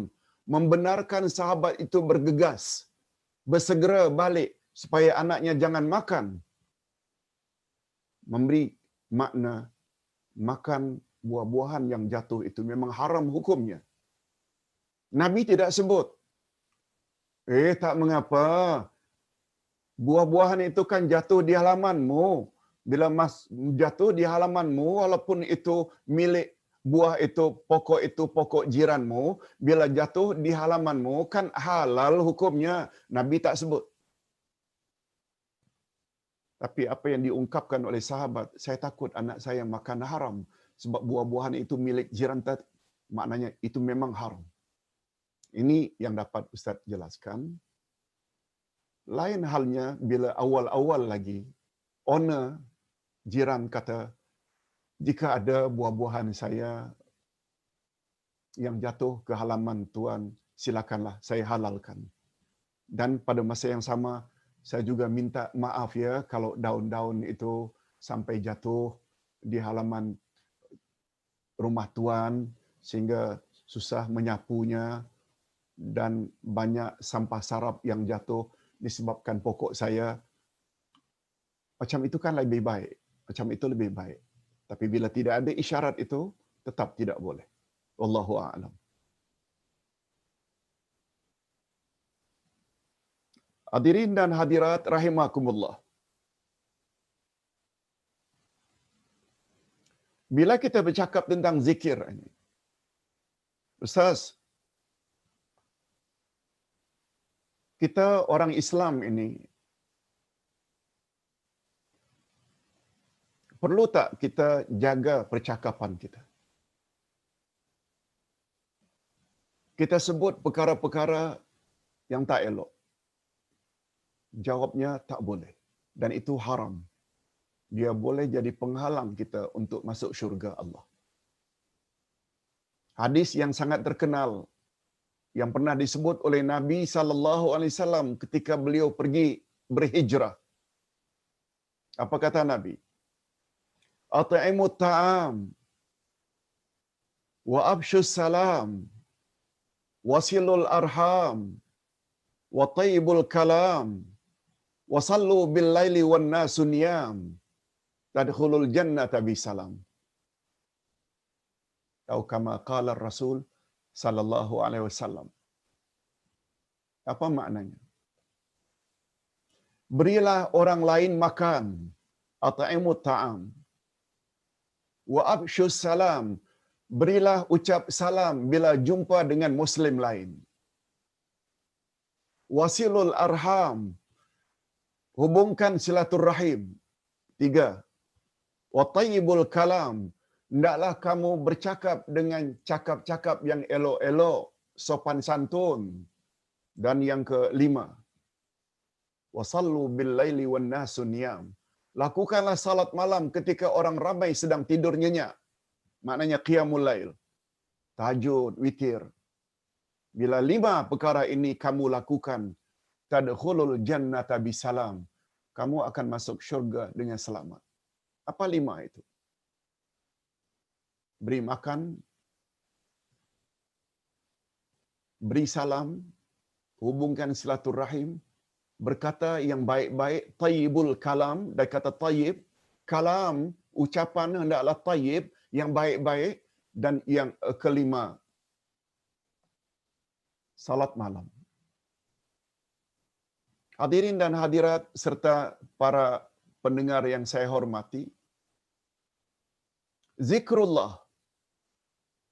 membenarkan sahabat itu bergegas, bersegera balik supaya anaknya jangan makan. Memberi makna makan buah-buahan yang jatuh itu memang haram hukumnya. Nabi tidak sebut, tak mengapa, buah-buahan itu kan jatuh di halamanmu. Bila jatuh di halamanmu, walaupun itu milik buah itu pokok jiranmu, bila jatuh di halamanmu kan halal hukumnya. Nabi tak sebut. Tapi apa yang diungkapkan oleh sahabat, saya takut anak saya makan haram sebab buah-buahan itu milik jiran tadi. Maknanya itu memang haram. Ini yang dapat Ustaz jelaskan. Lain halnya bila awal-awal lagi, owner jiran kata, jika ada buah-buahan saya yang jatuh ke halaman tuan, silakanlah saya halalkan. Dan pada masa yang sama, saya juga minta maaf ya kalau daun-daun itu sampai jatuh di halaman rumah tuan sehingga susah menyapunya dan banyak sampah sarap yang jatuh disebabkan pokok saya. Macam itu kan lebih baik. Macam itu lebih baik. Tapi bila tidak ada isyarat itu, tetap tidak boleh. Wallahu a'lam. Hadirin dan hadirat rahimakumullah. Bila kita bercakap tentang zikir ini, Ustaz, kita orang Islam ini perlu tak kita jaga percakapan kita? Kita sebut perkara-perkara yang tak elok. Jawabnya tak boleh. Dan itu haram. Dia boleh jadi penghalang kita untuk masuk syurga Allah. Hadis yang sangat terkenal yang pernah disebut oleh Nabi SAW ketika beliau pergi berhijrah. Apa kata Nabi? At'imut ta'am wa abshus salam wasilul arham wa tayyibul kalam wa sallu bil laili wan nasu niyam tadkhulul jannata bisalam. Atau kama qala Rasul sallallahu alaihi wasallam. Apa maknanya? Berilah orang lain makan, at'imut ta'am, wa abshus salam, berilah ucap salam bila jumpa dengan muslim lain. Wasilul arham, hubungkan silaturrahim. 3. Wa tayyibul kalam, hendaklah kamu bercakap dengan cakap-cakap yang elok-elok, sopan santun. Dan yang ke-5, wa sallu bil laili wan nasu niyam, lakukanlah salat malam ketika orang ramai sedang tidur nyenyak. Maknanya qiyamul lail, tahajud, witir. Bila 5 perkara ini kamu lakukan, tadkhulul jannata bisalam, kamu akan masuk syurga dengan selamat. Apa 5 itu? Beri makan, beri salam, hubungkan silaturahim, berkata yang baik-baik, tayyibul kalam, dari kata tayyib, kalam, ucapan hendaklah tayyib, yang baik-baik, dan yang ke-5, salat malam. Hadirin dan hadirat serta para pendengar yang saya hormati, zikrullah,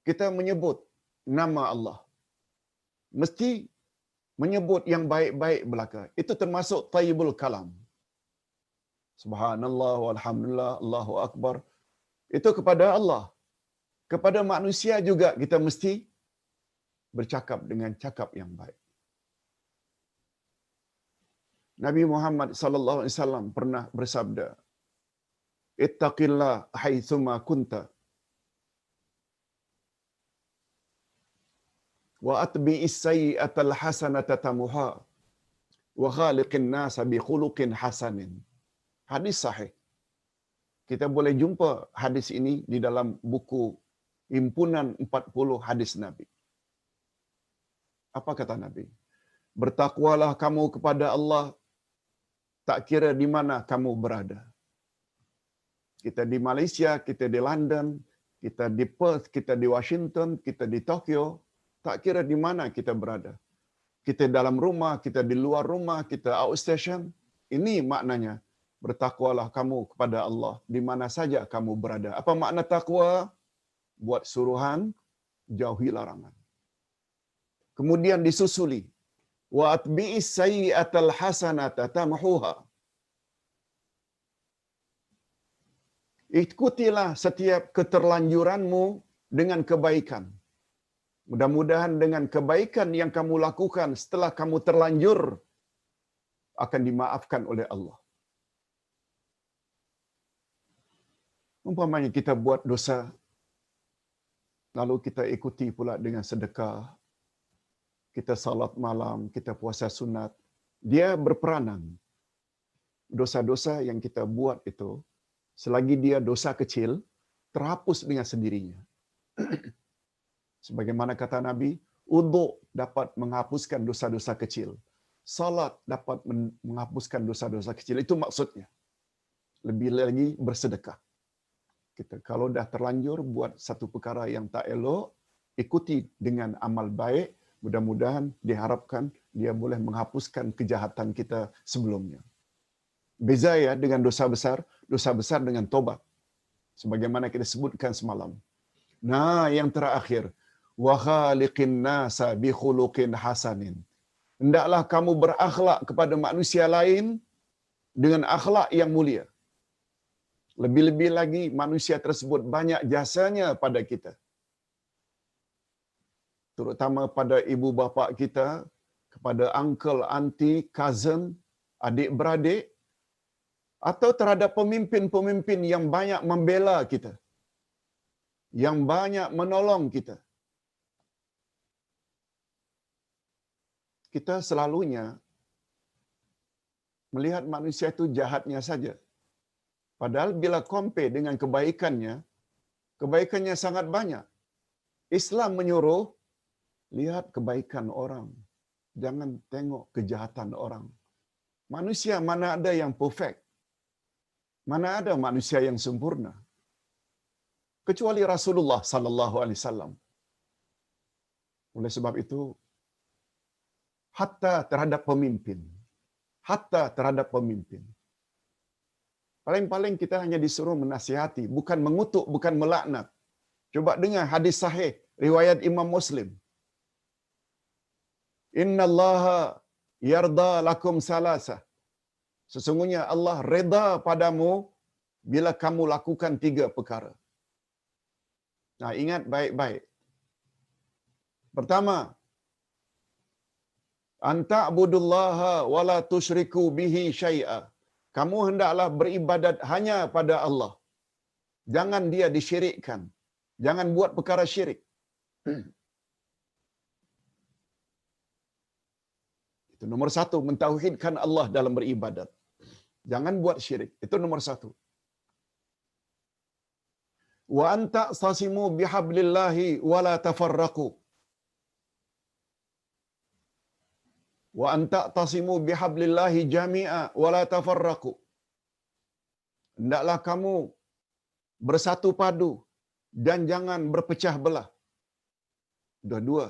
kita menyebut nama Allah, mesti menyebut yang baik-baik belaka. Itu termasuk tayyibul kalam. Subhanallah, walhamdulillah, Allahu Akbar. Itu kepada Allah. Kepada manusia juga kita mesti bercakap dengan cakap yang baik. Nabi Muhammad sallallahu alaihi wasallam pernah bersabda, "Ittaqillah haitsuma kunta wa atbi'is sayyi'atal hasanata tamuha wa khaliqin nasa bi khuluqin hasanin." Hadis sahih. Kita boleh jumpa hadis ini di dalam buku himpunan 40 hadis Nabi. Apa kata Nabi? Bertakwalah kamu kepada Allah tak kira di mana kamu berada. Kita di Malaysia, kita di London, kita di Perth, kita di Washington, kita di Tokyo, tak kira di mana kita berada. Kita dalam rumah, kita di luar rumah, kita outstation. Ini maknanya, bertakwalah kamu kepada Allah di mana saja kamu berada. Apa makna takwa? Buat suruhan, jauhi larangan. Kemudian disusuli, wa atbi'is sayyi'atal hasanata tamhuha. Ikutilah setiap keterlanjuranmu dengan kebaikan. Mudah-mudahan dengan kebaikan yang kamu lakukan setelah kamu terlanjur akan dimaafkan oleh Allah. Umpamanya kita buat dosa, lalu kita ikuti pula dengan sedekah, kita salat malam, kita puasa sunat, dia berperanan. Dosa-dosa yang kita buat itu, selagi dia dosa kecil, terhapus dengan sendirinya. Sebagaimana kata Nabi, wudhu dapat menghapuskan dosa-dosa kecil. Salat dapat menghapuskan dosa-dosa kecil. Itu maksudnya. Lebih lagi bersedekah. Kita kalau dah terlanjur buat satu perkara yang tak elok, ikuti dengan amal baik, mudah-mudahan diharapkan dia boleh menghapuskan kejahatan kita sebelumnya. Beza ya dengan dosa besar dengan tobat. Sebagaimana kita sebutkan semalam. Nah, yang terakhir, wa khaliqin nasa bi khuluqin hasanin. hendaklah kamu berakhlak kepada manusia lain dengan akhlak yang mulia. Lebih-lebih lagi manusia tersebut banyak jasanya pada kita. Terutama pada ibu bapa kita, kepada uncle, auntie, cousin, adik-beradik, atau terhadap pemimpin-pemimpin yang banyak membela kita, yang banyak menolong kita. Kita selalunya melihat manusia itu jahatnya saja. Padahal bila compare dengan kebaikannya sangat banyak. Islam menyuruh, lihat kebaikan orang. Jangan tengok kejahatan orang. Manusia mana ada yang perfect? Mana ada manusia yang sempurna? Kecuali Rasulullah sallallahu alaihi wasallam. Oleh sebab itu, hatta terhadap pemimpin. Paling-paling kita hanya disuruh menasihati, bukan mengutuk, bukan melaknat. Coba dengar hadis sahih riwayat Imam Muslim. Innallaha yarda lakum salasa. Sesungguhnya Allah reda padamu bila kamu lakukan 3 perkara. Nah, ingat baik-baik. Pertama, anta'budullaha wa la tusyriku bihi syai'a. Kamu hendaklah beribadat hanya pada Allah. Jangan dia disyirikkan. Jangan buat perkara syirik. Itu nomor 1, mentauhidkan Allah dalam beribadat. Jangan buat syirik. Itu nomor 1. Wa anta stasimu bihablillahi wa la tafarraqu. Wa anta tasimu bihablillahi jami'a wa la tafarraqu. Hendaklah kamu bersatu padu dan jangan berpecah belah. Dua-dua.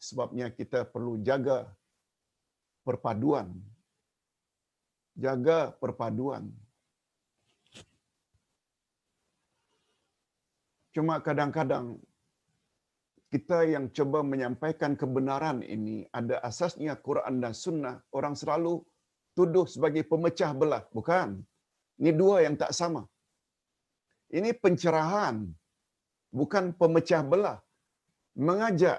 Sebabnya kita perlu jaga perpaduan. Jaga perpaduan. Cuma kadang-kadang kita yang coba menyampaikan kebenaran ini ada asasnya Quran dan Sunnah, orang selalu tuduh sebagai pemecah belah. Bukan. Ini 2 yang tak sama. Ini pencerahan, bukan pemecah belah. Mengajak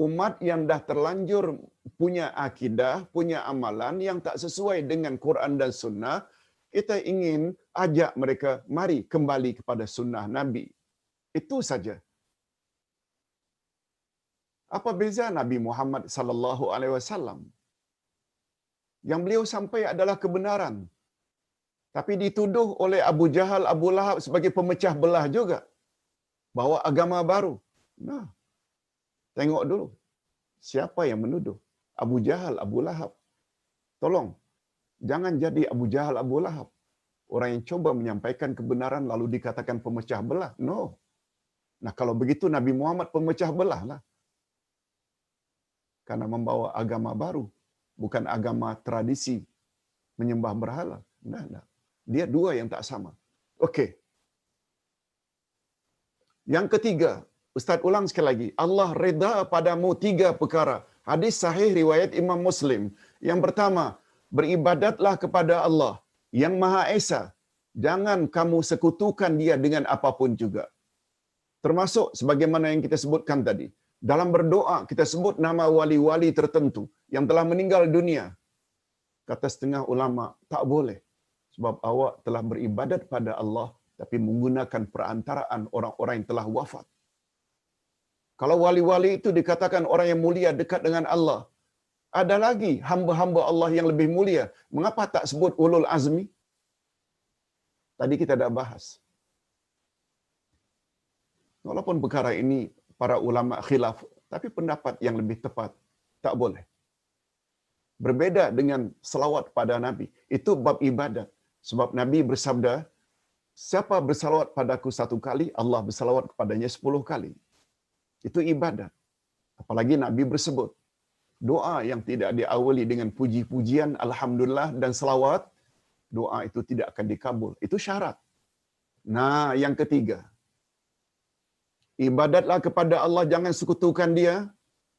umat yang dah terlanjur punya akidah, punya amalan yang tak sesuai dengan Quran dan Sunnah, kita ingin ajak mereka, mari kembali kepada Sunnah Nabi. Itu saja. Apa beza Nabi Muhammad sallallahu alaihi wasallam? Yang beliau sampai adalah kebenaran. Tapi dituduh oleh Abu Jahal, Abu Lahab sebagai pemecah belah juga. Bawa agama baru. Nah, tengok dulu. Siapa yang menuduh? Abu Jahal, Abu Lahab. Tolong, jangan jadi Abu Jahal, Abu Lahab. Orang yang coba menyampaikan kebenaran lalu dikatakan pemecah belah. No. Nah, kalau begitu Nabi Muhammad pemecah belah lah. Karena membawa agama baru. Bukan agama tradisi menyembah berhala. Nah. Dia 2 yang tak sama. Okey. Yang ketiga, Ustaz ulang sekali lagi. Allah reda padamu 3 perkara. Hadis sahih riwayat Imam Muslim. Yang pertama, beribadatlah kepada Allah yang Maha Esa. Jangan kamu sekutukan dia dengan apapun juga. Termasuk sebagaimana yang kita sebutkan tadi. Dalam berdoa, kita sebut nama wali-wali tertentu yang telah meninggal dunia. Kata setengah ulama, tak boleh. Sebab awak telah beribadat pada Allah, tapi menggunakan perantaraan orang-orang yang telah wafat. Kalau wali-wali itu dikatakan orang yang mulia dekat dengan Allah, ada lagi hamba-hamba Allah yang lebih mulia. Mengapa tak sebut ulul azmi? Tadi kita dah bahas. Walaupun perkara ini para ulama khilaf, tapi pendapat yang lebih tepat, tak boleh. Berbeda dengan selawat pada Nabi. Itu bab ibadat. Sebab Nabi bersabda, siapa bersalawat padaku 1 kali, Allah bersalawat kepadanya 10 kali. Itu ibadat. Apalagi Nabi bersebut, doa yang tidak diawali dengan puji-pujian, alhamdulillah dan selawat, doa itu tidak akan dikabul. Itu syarat. Nah, yang ketiga, ibadatlah kepada Allah, jangan sekutukan dia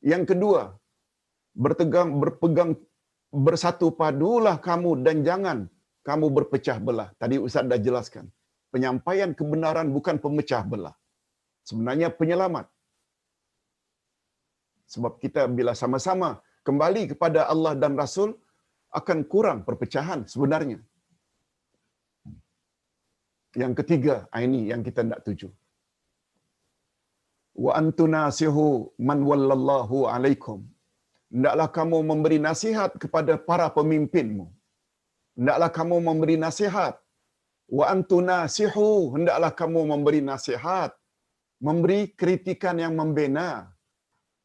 Yang kedua, berpegang bersatu padulah kamu dan jangan kamu berpecah belah. Tadi Ustaz dah jelaskan. Penyampaian kebenaran bukan pemecah belah. Sebenarnya penyelamat. Sebab kita bila sama-sama kembali kepada Allah dan Rasul, akan kurang perpecahan sebenarnya. Yang ketiga, ini yang kita nak tuju. Wa antunasihu man wallallahu alaikum. Hendaklah kamu memberi nasihat kepada para pemimpinmu. Hendaklah kamu memberi nasihat. Wa antunasihu, hendaklah kamu memberi nasihat. Memberi kritikan yang membina.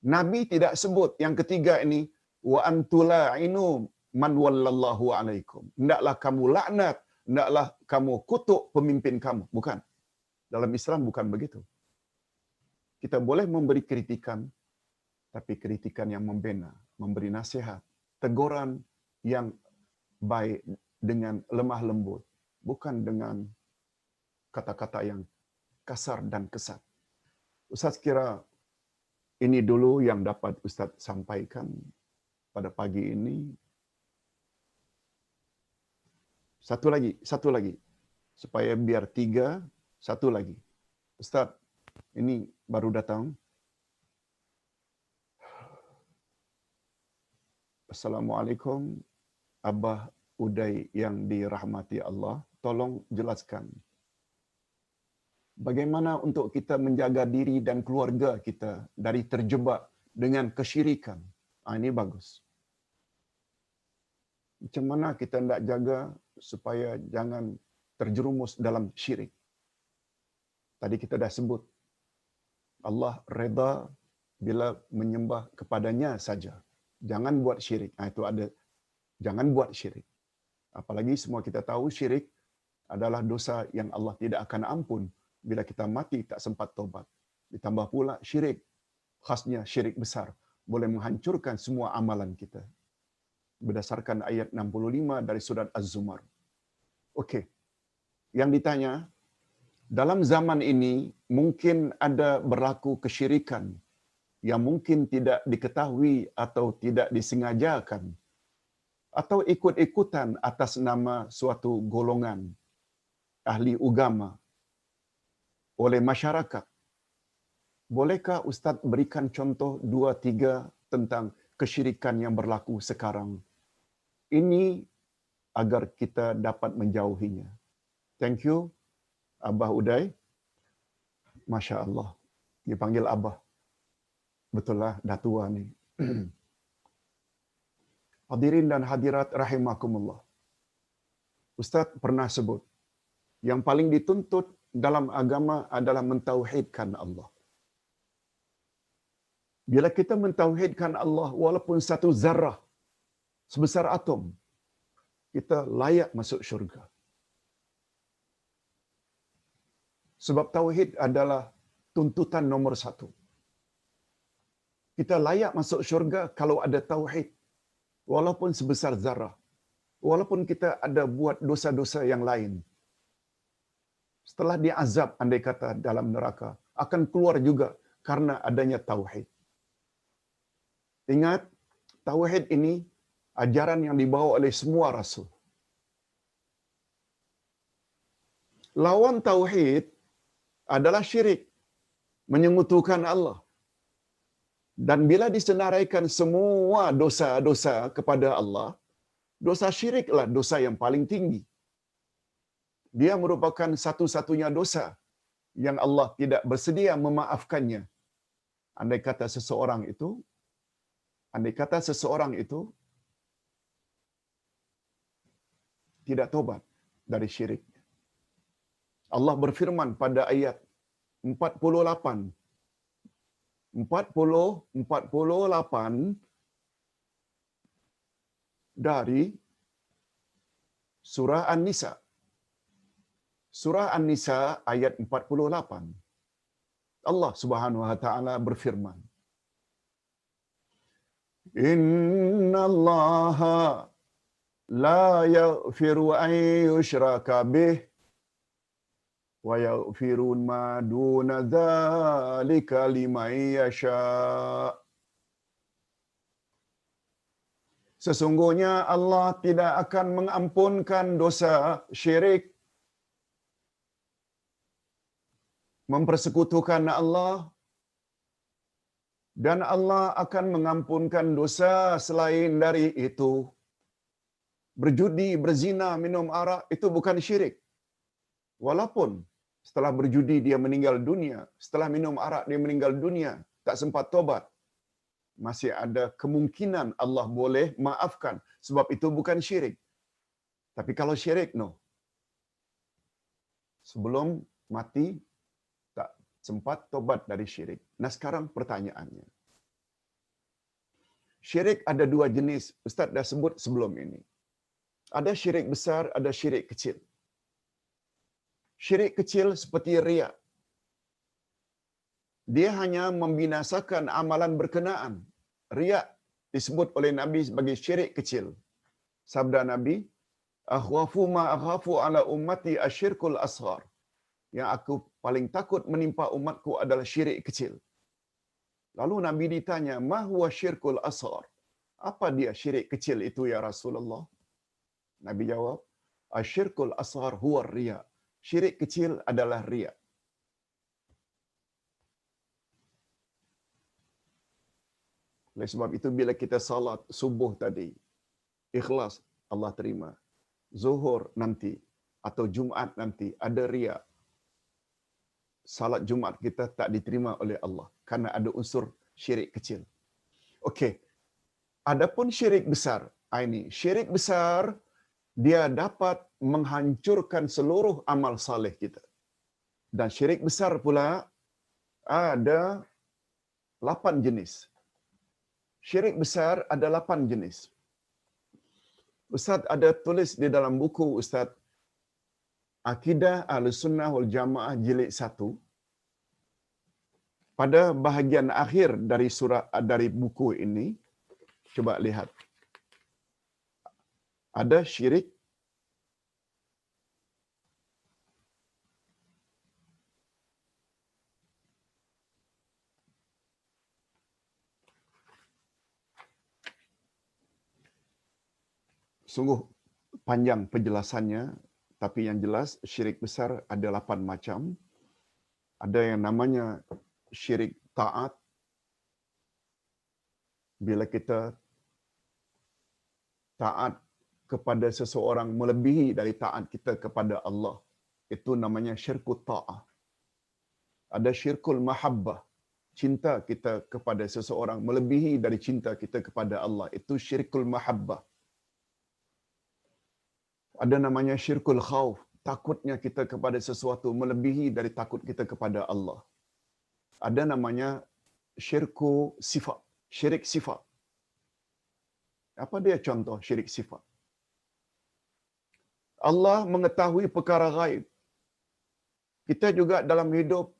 Nabi tidak sebut yang ketiga ini, wa antula'inu man wallallahu alaikum. Hendaklah kamu laknat, hendaklah kamu kutuk pemimpin kamu. Bukan. Dalam Islam bukan begitu. Kita boleh memberi kritikan, tapi kritikan yang membina, memberi nasihat, teguran yang baik dengan lemah lembut, bukan dengan kata-kata yang kasar dan kesat. Ustaz kira ini dulu yang dapat Ustaz sampaikan pada pagi ini. Satu lagi. Supaya biar 3, satu lagi. Ustaz, ini baru datang. Assalamualaikum, Abah Uday yang dirahmati Allah. Tolong jelaskan. Bagaimana untuk kita menjaga diri dan keluarga kita dari terjebak dengan kesyirikan? Ini bagus. Macam mana kita nak jaga supaya jangan terjerumus dalam syirik? Tadi kita dah sebut. Allah redha bila menyembah kepadanya saja. Jangan buat syirik. Itu ada. Jangan buat syirik. Apalagi semua kita tahu syirik adalah dosa yang Allah tidak akan ampun bila kita mati tak sempat taubat. Ditambah pula syirik, khasnya syirik besar, boleh menghancurkan semua amalan kita. Berdasarkan ayat 65 dari surat Az-Zumar. Okey. Yang ditanya, dalam zaman ini mungkin ada berlaku kesyirikan yang mungkin tidak diketahui atau tidak disengajakan atau ikut-ikutan atas nama suatu golongan ahli agama oleh masyarakat. Bolehkah Ustaz berikan contoh 2-3 tentang kesyirikan yang berlaku sekarang? Ini agar kita dapat menjauhinya. Thank you, Abah Uday. Masya Allah. Dipanggil Abah. Betul lah, dah tua ni. Hadirin dan hadirat rahimakumullah. Ustaz pernah sebut, yang paling dituntut dalam agama adalah mentauhidkan Allah. Bila kita mentauhidkan Allah, walaupun satu zarah, sebesar atom, kita layak masuk syurga. Sebab tauhid adalah tuntutan nomor 1. Kita layak masuk syurga kalau ada tauhid. Walaupun sebesar zarah. Walaupun kita ada buat dosa-dosa yang lain. Setelah diazab, andai kata dalam neraka, akan keluar juga karena adanya tauhid. Ingat, tauhid ini ajaran yang dibawa oleh semua rasul. Lawan tauhid adalah syirik, menyekutukan Allah. Dan bila disenaraikan semua dosa-dosa kepada Allah, dosa syiriklah dosa yang paling tinggi. Dia merupakan satu-satunya dosa yang Allah tidak bersedia memaafkannya. Andai kata seseorang itu tidak tobat dari syirik. Allah berfirman pada ayat 48 dari surah An-Nisa. Surah An-Nisa ayat 48. Allah Subhanahu wa taala berfirman, Innallaha la yaghfiru an yushraka bih wa yaghfiru ma duna dzalika liman yasha. Sesungguhnya Allah tidak akan mengampunkan dosa syirik, mempersekutukan Allah, dan Allah akan mengampunkan dosa selain dari itu. Berjudi, berzina, minum arak itu bukan syirik. Walaupun setelah berjudi dia meninggal dunia, setelah minum arak dia meninggal dunia, tak sempat tobat, masih ada kemungkinan Allah boleh maafkan sebab itu bukan syirik. Tapi kalau syirik, no. Sebelum mati tak sempat tobat dari syirik. Nah sekarang pertanyaannya. Syirik ada dua jenis. Ustaz dah sebut sebelum ini. Ada syirik besar, ada syirik kecil. Syirik kecil seperti riya. Dia hanya membinasakan amalan berkenaan. Riya disebut oleh Nabi sebagai syirik kecil. Sabda Nabi, "Akhwafu ma akhafu ala ummati asyirkul asghar." Yang aku paling takut menimpa umatku adalah syirik kecil. Lalu Nabi ditanya, "Ma huwa syirkul asghar?" Apa dia syirik kecil itu ya Rasulullah? Nabi jawab, "Asyirkul asghar huwa riya." Syirik kecil adalah riya. Oleh sebab itu bila kita salat subuh tadi, ikhlas, Allah terima. Zuhur nanti atau Jumaat nanti ada riya. Salat Jumaat kita tak diterima oleh Allah karena ada unsur syirik kecil. Okey. Adapun syirik besar, ini syirik besar dia dapat menghancurkan seluruh amal saleh kita. Dan syirik besar pula ada 8 jenis. Syirik besar ada 8 jenis. Ustaz ada tulis di dalam buku Ustaz Akidah Ahlussunnah wal Jamaah jilid 1. Pada bahagian akhir dari surah dari buku ini, coba lihat. Ada syirik sungguh panjang penjelasannya, tapi yang jelas syirik besar ada 8 macam. Ada yang namanya syirik taat. Bila kita taat kepada seseorang melebihi dari taat kita kepada Allah, itu namanya syirkut ta'ah. Ada syirkul mahabbah, cinta kita kepada seseorang melebihi dari cinta kita kepada Allah, itu syirkul mahabbah. Ada namanya syirkul khauf, takutnya kita kepada sesuatu melebihi dari takut kita kepada Allah. Ada namanya syirku sifat, syirik sifat. Apa dia contoh syirik sifat? Allah mengetahui perkara ghaib. Kita juga dalam hidup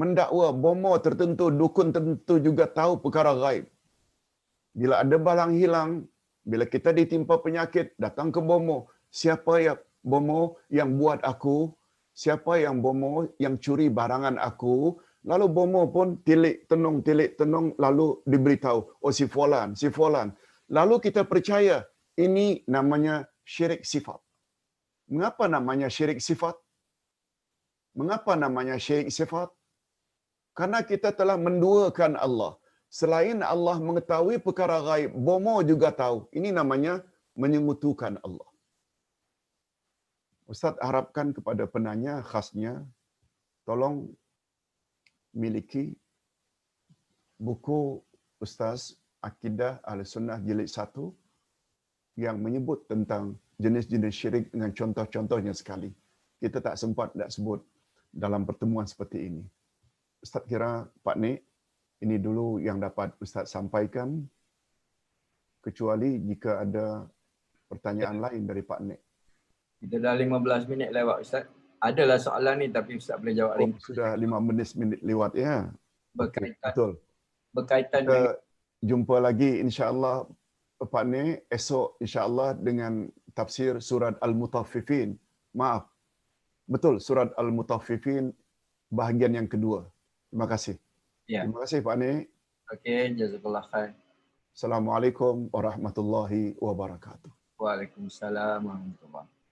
mendakwa bomo tertentu, dukun tertentu juga tahu perkara ghaib. Bila ada barang hilang, bila kita ditimpa penyakit, datang ke bomo. Siapa yang bomo yang buat aku? Siapa yang bomo yang curi barangan aku? Lalu bomo pun tilik tenung, lalu diberitahu, oh si fulan, si fulan. Lalu kita percaya, ini namanya syirik sifat. Mengapa namanya syirik sifat? Mengapa namanya syirik sifat? Karena kita telah menduakan Allah. Selain Allah mengetahui perkara ghaib, bomo juga tahu. Ini namanya menyekutukan Allah. Ustaz harapkan kepada penanya khasnya, tolong miliki buku Ustaz Akidah Ahlussunnah jilid 1 yang menyebut tentang jenis-jenis syirik dengan contoh-contohnya sekali. Kita tak sempat nak sebut dalam pertemuan seperti ini. Ustaz kira Pak Nik, ini dulu yang dapat Ustaz sampaikan, kecuali jika ada pertanyaan lain dari Pak Nik. Kita dah 15 minit lewat Ustaz. Adalah soalan ni tapi Ustaz boleh jawab ringkas. Sudah 15 minit lewat ya. Berkaitan, Betul. berkaitan Kita dengan jumpa lagi insya-Allah Pak Nik esok insya-Allah dengan tafsir surat Al-Mutaffifin. Maaf. Betul, surat Al-Mutaffifin bahagian yang kedua. Terima kasih. ya. Terima kasih Pak Nik. Okey, jazakallah khair. Assalamualaikum warahmatullahi wabarakatuh. Waalaikumsalam warahmatullahi wabarakatuh.